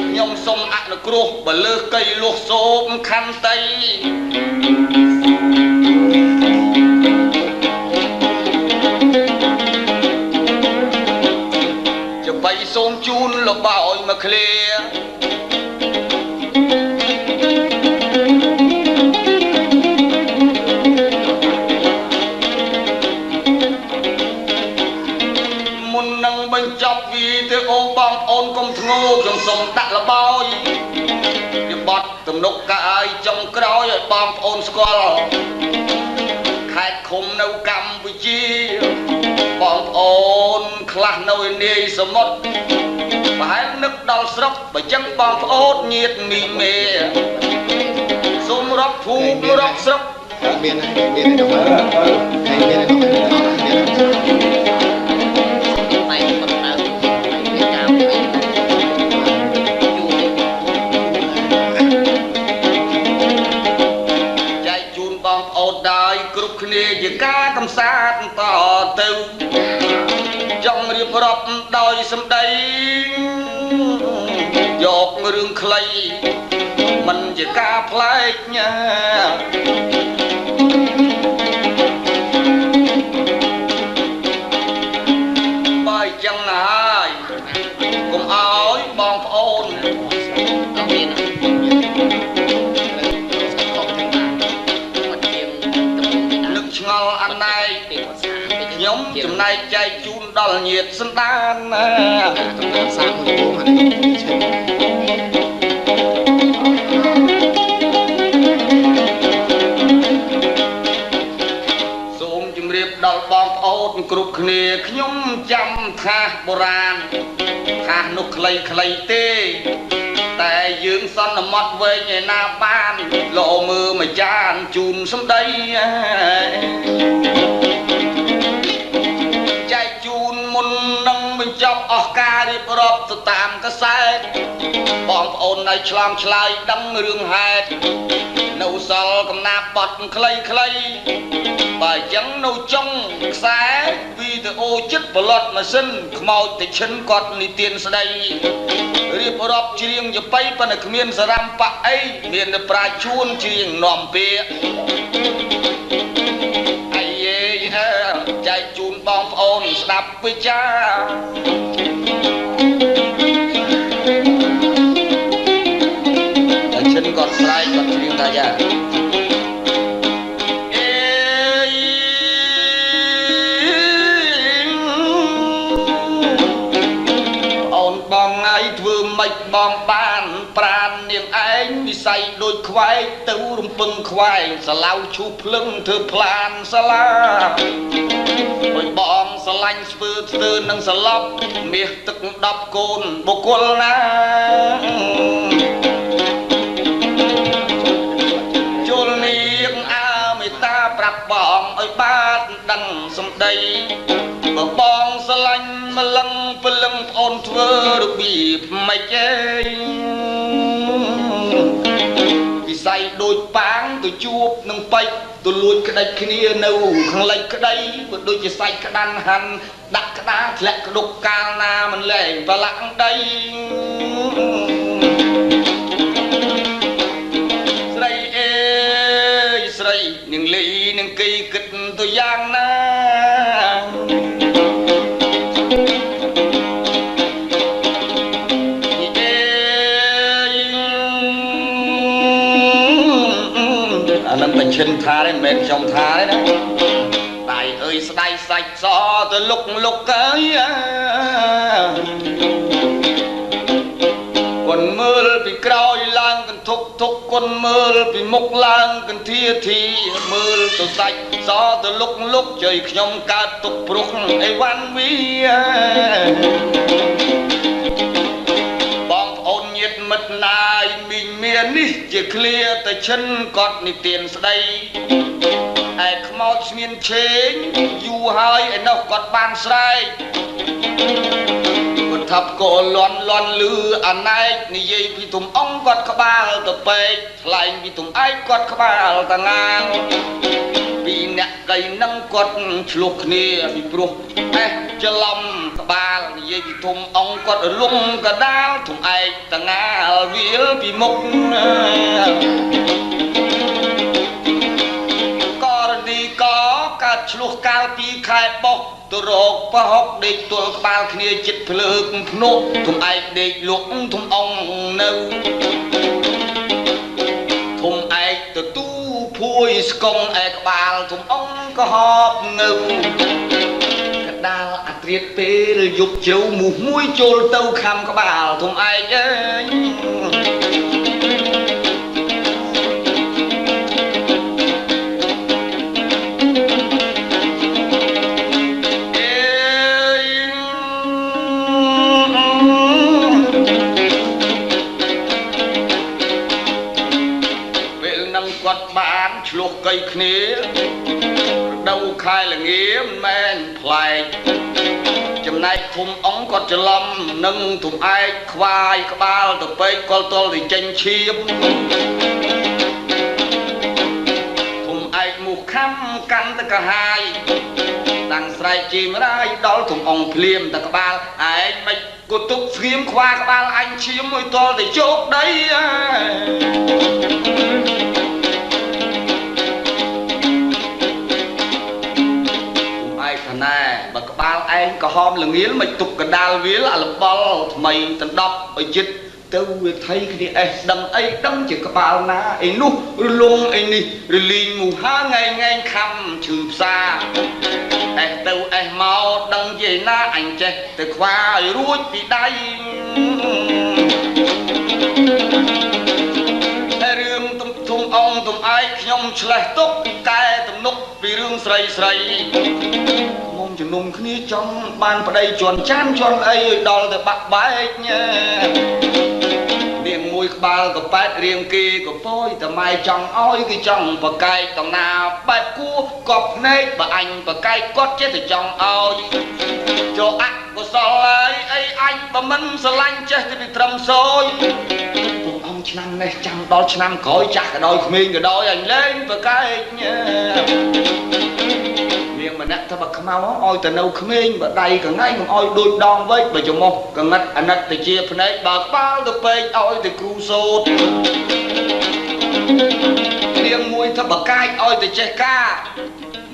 A: ខ្ញុំសូមអនុគ្រោះបើលើកៃលុះសូមខន្តីចបៃសូមជូនលបោយមកឃ្លាបញ្ចប់វីដេអូបងប្អូនកុំធ្ងោខ្ញុំសូមដាក់លបោយវាបត់ទំនុកកាយចុងក្រោយឲ្យបងប្អូនស្គាល់ខេត្តឃុំនៅកម្ពុជាបងប្អូនខ្លះនៅនាយសមុទ្រប្រហែលនឹកដល់ស្រុកបើចឹងបងប្អូនញាតិមីមេសូមរកភូមិរកស្រុក
B: មានទៅមើលមានទៅមើលគ្រប់គ្នាជាការកំសាន្តតទៅចង់រៀបរាប់ដោយសម្ដីយករឿងខ្លីមិនជាការប្លែកណាបើចឹងហើយកុំឲ្យបងប្អូនឆ្ងល់អណៃខ្ញុំចំណែកចែកជូនដល់ញាតិសន្តានណាសាមមួយពងសូមជម្រាបដល់បងប្អូនគ្រប់គ្នាខ្ញុំចាំថាបុរាណ
A: ខាសនោះខ្លីទេតែយើងសន្មត់វែងឯណាបានលោមើលមួយចានជូនសំដីចែកជូនមុននឹងបញ្ចប់អស់ការរៀបរាប់ទៅតាមកសែតបងប្អូននៅឆ្លងឆ្លើយដឹងរឿងហេតុនៅសល់កំណាបត់ខ្លីបើចឹងនៅចុងខ្សែវីដេអូចិត្តប្លុតម៉ាស៊ីនខ្មោចតែឈិនគាត់និទានស្ដីរៀបរាប់ច្រៀងយបៃប៉ុន្តែគ្មានសារ៉ាំប៉អីមានតែប្រាជ្ញជួនច្រៀងនាំពាក្យអាយេចែកជូនបងប្អូនស្ដាប់វិចាតែឈិនគាត់ស្រែកគាត់ច្រៀងថាយ៉ាធ្វើម៉េចបងបានប្រាននាងឯងវិស័យដូចខ្វែងទៅរំពឹងខ្វែងសាឡៅឈូភ្លឹងធ្វើផ្លានសាឡាអើយបងស្រឡាញ់ស្ពើស្ទើនឹងសឡប់មាសទឹក10កូនបុគ្គលណាជលនាងអើមេត្តាប្រាប់បងឲ្យបានដឹងសម្ដីបើបងស្រឡាញ់ម្លឹងព្រលឹងប្អូនធ្វើរបៀបម៉េចឯងវិស័យដូចប៉ាងទៅជួបនឹងពេជ្រទៅលួចក្តិចគ្នានៅខាងលិចក្តីបើដូចជាសាច់ក្តាន់ហាន់ដាក់ក្តារធ្លាក់ក្តុកកាលណាមិនលែងប្រឡាក់ដីស្រីអើយស្រីនឹងលីនឹងគីគិតទៅយ៉ាងណានឹងបញ្ឈិនថាទេមិនមែនខ្ញុំថាទេណាដៃអើយស្ដៃសាច់សទៅលុកអើយគុនមើលពីក្រោយឡើងកន្ធុកគុនមើលពីមុខឡើងកន្ធាធីមើលទៅសាច់សទៅលុកជ័យខ្ញុំកើតទុកព្រុសអីវ៉ាន់វីបងប្អូនញាតិមិត្តណាយមីងមាននេះជាឃ្លាតែឈិនគាត់និទានស្ដីឯខ្មោចស្មានឆេងយូរហើយឯនោះគាត់បានស្រែកគាត់ថាប់ក៏លន់លឺអាណែកនិយាយពីទុំអង្គគាត់ក្បាលទៅពេកថ្លែងពីទុំឯកគាត់ក្បាលតាងាងពីអ្នកកៃនឹងគាត់ឆ្លោះគ្នាពីព្រោះច្រឡំក្បាលនិយាយពីធំអង្គគាត់រលំកដាលធំឯកតងាលវាលពីមុខករណីក៏កើតឆ្លោះកាលពីខែបោះទៅរកប្រហុកដេកទល់ក្បាលគ្នាចិត្តភ្លើកភ្នក់ធំឯកដេកលក់ធំអង្គនៅធំឯកទៅទូភួយស្គងឯក្បាលធំអង្គក៏ហប់នៅដាល់អាត្រៀតពេលយប់ជ្រៅមូសមួយចូលទៅខំក្បាលធំឯកអើយពេលនឹងគាត់បានឆ្លោះកៃគ្នាដៅខែល្ងាមិនមែនប្លែកចំណែកធំអង្គគាត់ច្រឡំនឹងធំឯកខ្វាយក្បាលទៅពេកកលទល់ទៅចេញឈាមធំឯកមុខខំកាន់ទៅកាហាយតាំងស្រែកជីមរាយដល់ធំអង្គភ្លាមទៅក្បាលឯងមិនគត់ទុកស្ងៀមខ្វាក្បាលអញឈាមមួយទល់ទៅជោគដីណែបើក្បាលឯងក៏ហមល្ងាលមិនទុកកដាលវាលអាលបល់ថ្មីដណ្ដប់ឲ្យយិតទៅវាថៃគ្នាអេះដឹងអីដឹងជាក្បាលណាអីនោះរលងអីនេះរលីងមូហាងខំឈឺផ្សាអេះទៅអេះមកដឹងជាណាអញចេះទៅខ្វាឲ្យរួចពីដៃរឿងធំអង្គធំឯកខ្ញុំឆ្លេះទុកកែទំនុកពីរឿងស្រី ជំនុំគ្នាចង់បានប្តីជន់ចានជន់អីឲ្យដល់ទៅបាក់បែកនាងមួយក្បាលក៏ប៉ែតរៀងគេក៏ពយតែម៉ែចង់ឲ្យគឺចង់បកែកតំណាបែបគួកប់ភ្នែកបើអញបកែកគាត់ចេះតែចង់ឲ្យចូលអកុសលអីអញបើមិនស្រឡាញ់ចេះតែពីត្រឹមសោយពួកអង្គឆ្នាំនេះចាំដល់ឆ្នាំក្រោយចាស់ក៏ដោយក្មេងក៏ដោយអញលេងបកែកនាងម្នាក់ថាបើខ្មៅឲ្យទៅនៅក្មេងបើដៃកងៃកុំឲ្យដូចដងវែកបើច្រមុះកងឹតអាណិតទៅជាភ្នែកបើក្បាលទៅពេកឲ្យទៅគ្រូសូត្រនាងមួយថាបើកាយឲ្យទៅចេះការ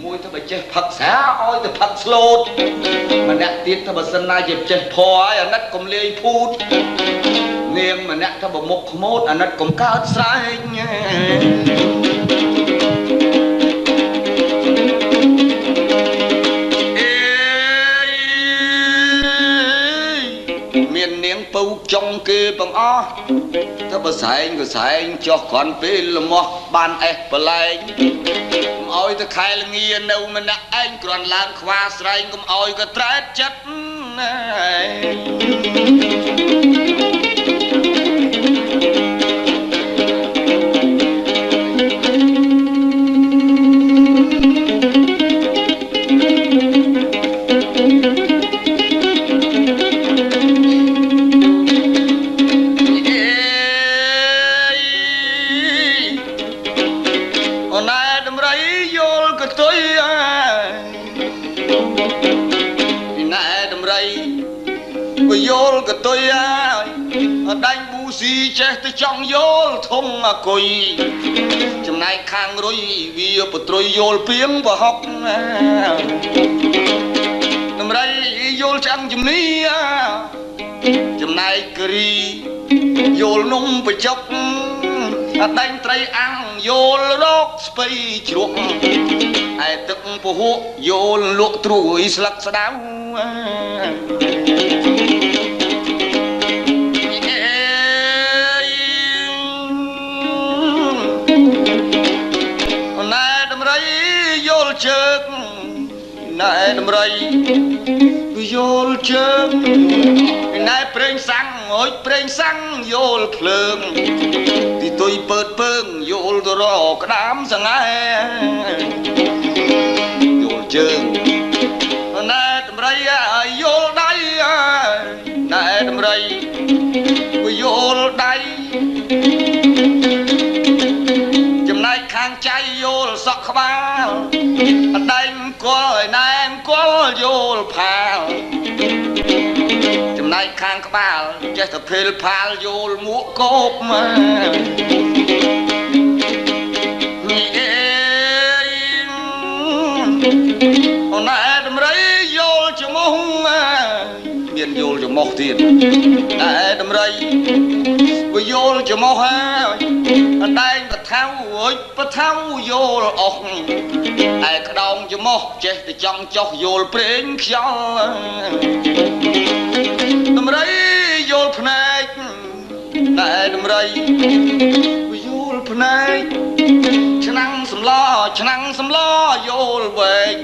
A: មួយថាបើចេះផឹកស្រាឲ្យទៅផឹកស្លូតម្នាក់ទៀតថាបើសិនណាជាចេះភ័រឲ្យអាណិតកុំលាយភូតនាងម្នាក់ថាបើមុខខ្មោចអាណិតកុំកើតស្រែកមាននាងពៅចុងគេបងអស់ถ้าបើសែងក៏សែងចុះគ្រាន់ពេលលមាស់បានអេះប្រឡែងកុំឲ្យទៅខែលងានៅម្នាក់ឯងគ្រាន់ឡើងខ្វាស្រែងកុំឲ្យក៏ត្រែតចិត្តយល់ក៏ទុយហើយដាច់ប៊ូស៊ីចេះទៅចង់យល់ធំអគុយចំណែកខាងរុយវាបត្រុយយល់ពីងប្រហុកដំរីយល់ចាំងជំនីចំណែកគរីយល់នំបច្ចុកដាច់ត្រីអាំងយល់រកស្ពៃជ្រក់ឯទឹកពហុយល់លក់ត្រួយស្លឹកស្ដៅជើងណែដំរីយល់ជើងណែប្រេងសាំងអើយប្រេងសាំងយល់ភ្លើងទីទុយពើតពើងយល់ទៅរកក្តាមសង្ហែយល់ជើងណែដំរីយល់ដៃណែដំរីយល់ដៃចំណែកខាងចៃយល់សក់ក្បាលអដែងគល់ឲ្យណែមគល់យល់ផាលចំណែកខាងក្បាលចេះតែភេលផាលយល់មួកកោបមកនេះអេអូនឯដំរីយល់ច្រមុះមានយល់ច្រមុះទៀតឯដំរីវាយល់ច្រមុះហើយអដែងបថៅអើយបថៅយល់អស់ឯក្តោងច្រមុះចេះតែចង់ចុះយល់ព្រេងខ្យល់ដំរីយល់ភ្នែកតែដំរីវាយល់ភ្នែកឆ្នាំងសម្លយល់វែង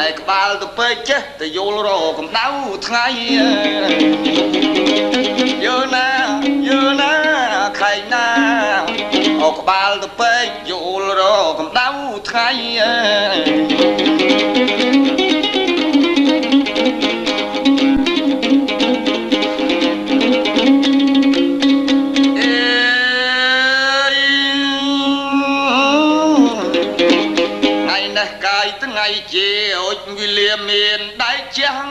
A: ឯក្បាលទៅពេកចេះតែយល់រកកម្ដៅថ្ងៃយឺណាខែងណាអក្បាលទៅពេកយល់រកកម្ដៅថ្ងៃថ្ងៃជាអុចវិលាមានដៃចាំង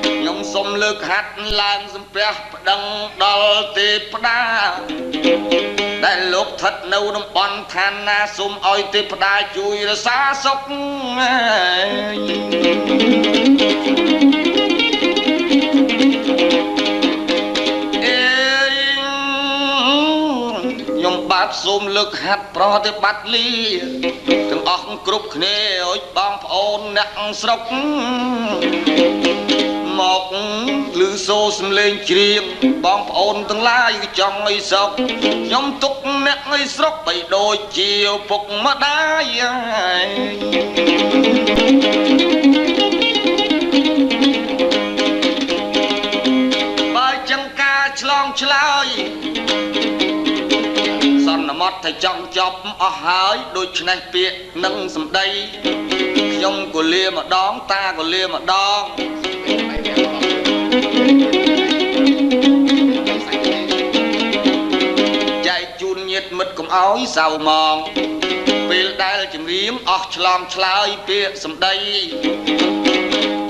A: ខ្ញុំសូមលើកហាត់ឡើងសំពះប្តឹងដល់ទេព្តាដែលលោកស្ថិតនៅតំបន់ឋានណាសូមឲ្យទេព្តាជួយរក្សាសុខបាទសូមលើកហាត់ប្រតិបត្តិលាទាំងអស់គ្រប់គ្នាអើយបងប្អូនអ្នកស្រុកមកឮសូរសំឡេងច្រៀងបងប្អូនទាំងឡាយចង់ឲ្យសុខខ្ញុំទុកអ្នក អ្នកងើយស្រុកបីដូចជាពុកម្ដាយបើចឹងការឆ្លងឆ្លើយសន្មត់ថាចង់ចប់អស់ហើយដូច្នេះពាក្យនឹងសម្ដីខ្ញុំក៏លាម្ដងតាក៏លាម្ដងចែកជូនញាតិមិត្តកុំអោយសៅហ្មងពេលដែលជំរាមអស់ឆ្លងឆ្លើយពាក្យសម្ដី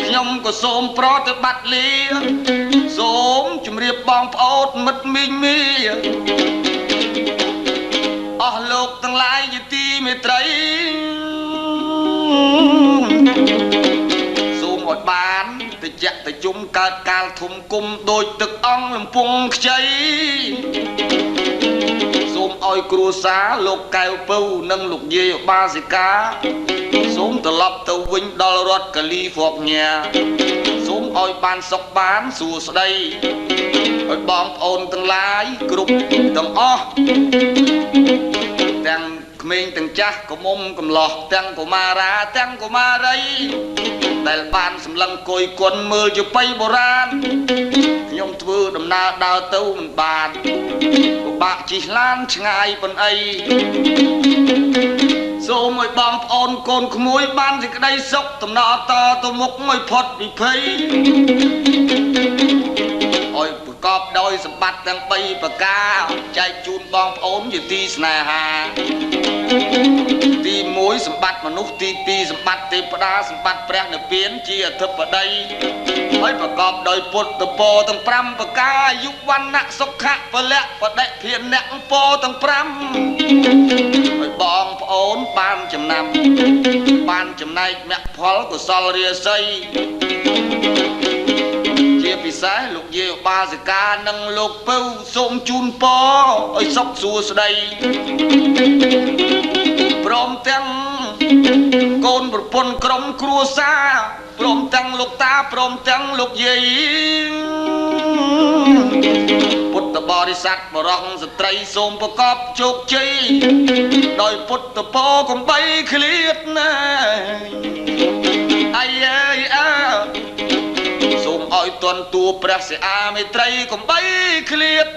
A: ខ្ញុំក៏សូមប្រតិបត្តិលាសូមជម្រាបបងប្អូនមិត្តមីងមីអស់លោកទាំងឡាយជាទីមេត្រីសូមឲ្យបានតិចតិជុំកើតកាលធំគុំដូចទឹកអង្គលំពង់ខ្ចីសូមឲ្យគ្រួសារលោកកែវពៅនិងលោកយាយបាសិកាសូមត្រឡប់ទៅវិញដល់រដ្ឋកាលីហ្វ័រញ៉ាសូមឲ្យបានសុខបានសួស្តីឲ្យបងប្អូនទាំងឡាយគ្រប់ទាំងអស់ទាំងក្មេងទាំងចាស់កមុំកំឡោះទាំងកុមារាទាំងកុមារីដែលបានសម្លឹងគយគុណមើលជាបៃបុរាណខ្ញុំធ្វើដំណើរដើរទៅមិនបានពិបាកជិះឡានឆ្ងាយប៉ុនអីសូមឲ្យបងប្អូនកូនក្មួយបានសេចក្តីសុខដំណើរតទៅមុខឲ្យផុតវិភ័យឲ្យប្រកបដោយសម្បត្តិទាំង3ប្រការចែកជូនបងប្អូនជាទីស្នេហាទី1សម្បត្តិមនុស្សទី2សម្បត្តិទេវតាសម្បត្តិព្រះនិព្វានជាអធិបតីហើយប្រកបដោយពុទ្ធពរទាំង5ប្រការអាយុវណ្ណៈសុខៈពលៈបដិភានៈពរទាំង5ឲ្យបងប្អូនបានចំណាំបានចំណែកមគ្គផលកុសលរាសីជាពិសេសលោកយាយបាសិកានិងលោកពៅសូមជូនពរឲ្យសុខសួស្តីព្រមទាំងកូនប្រពន្ធក្រុមគ្រួសារព្រមទាំងលោកតាព្រមទាំងលោកយាយពុទ្ធបរិស័ទបរោះស្ត្រីសូមប្រកបជោគជ័យដោយពុទ្ធពរកំបីឃ្លាតណាអាយអើសូមឲ្យទន់ទួព្រះសិអាមេត្រីកំបីឃ្លាត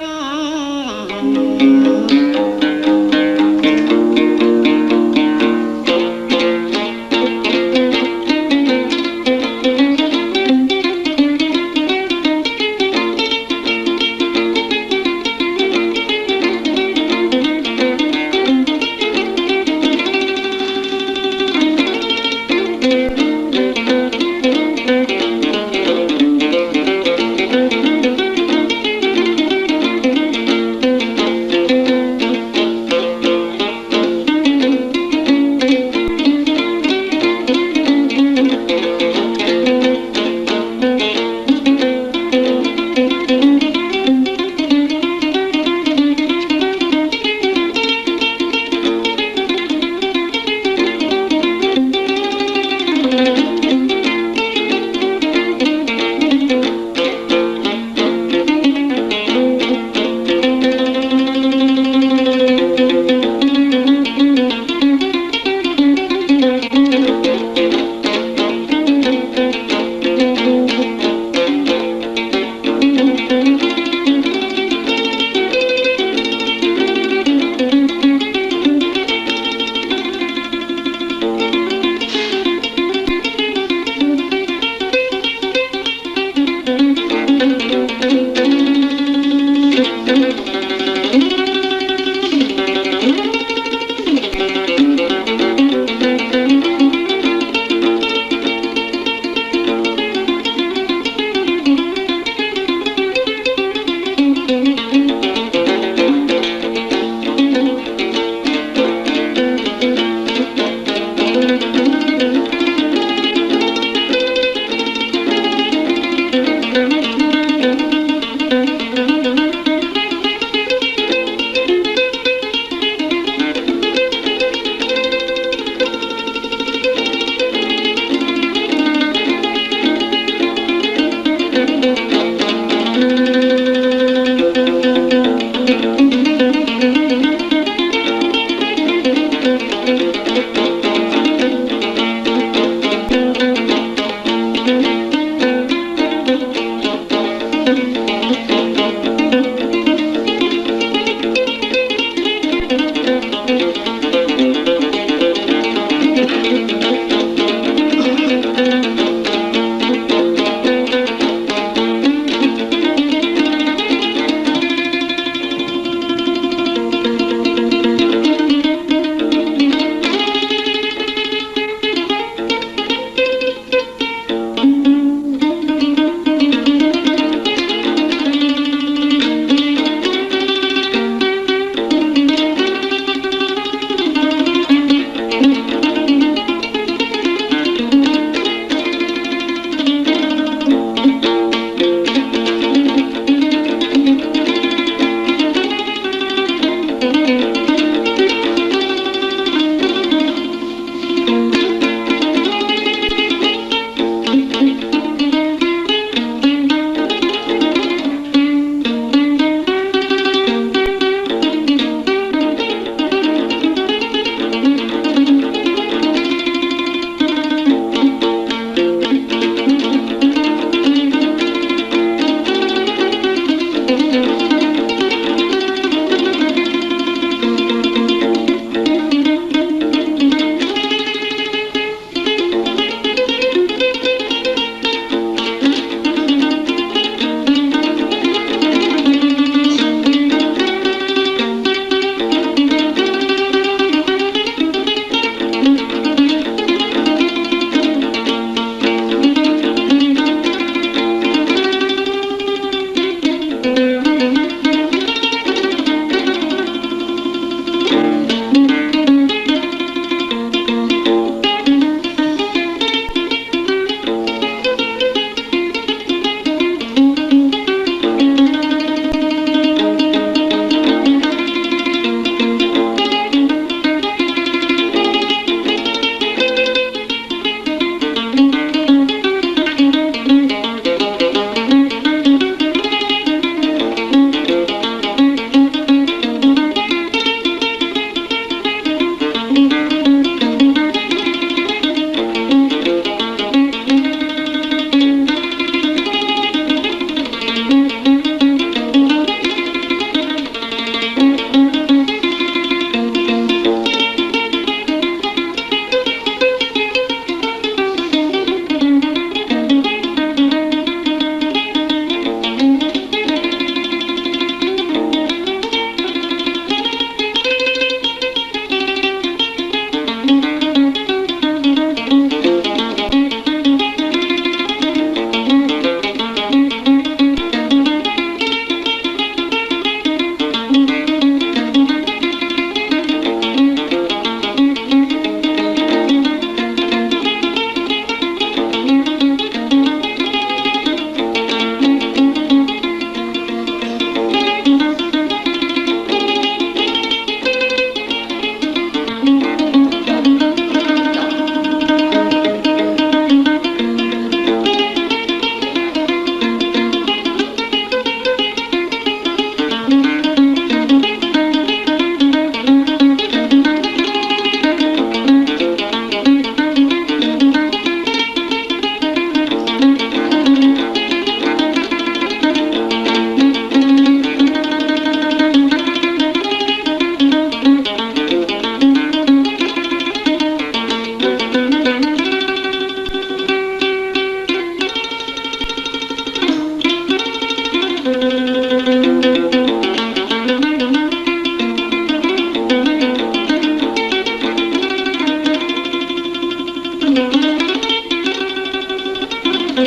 A: Thank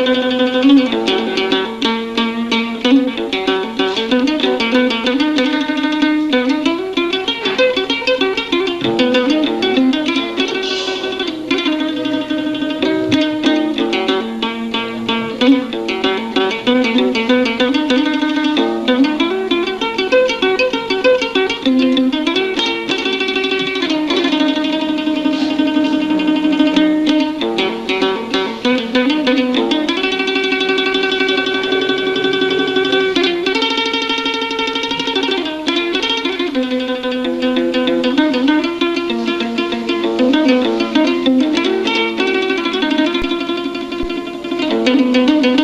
A: you.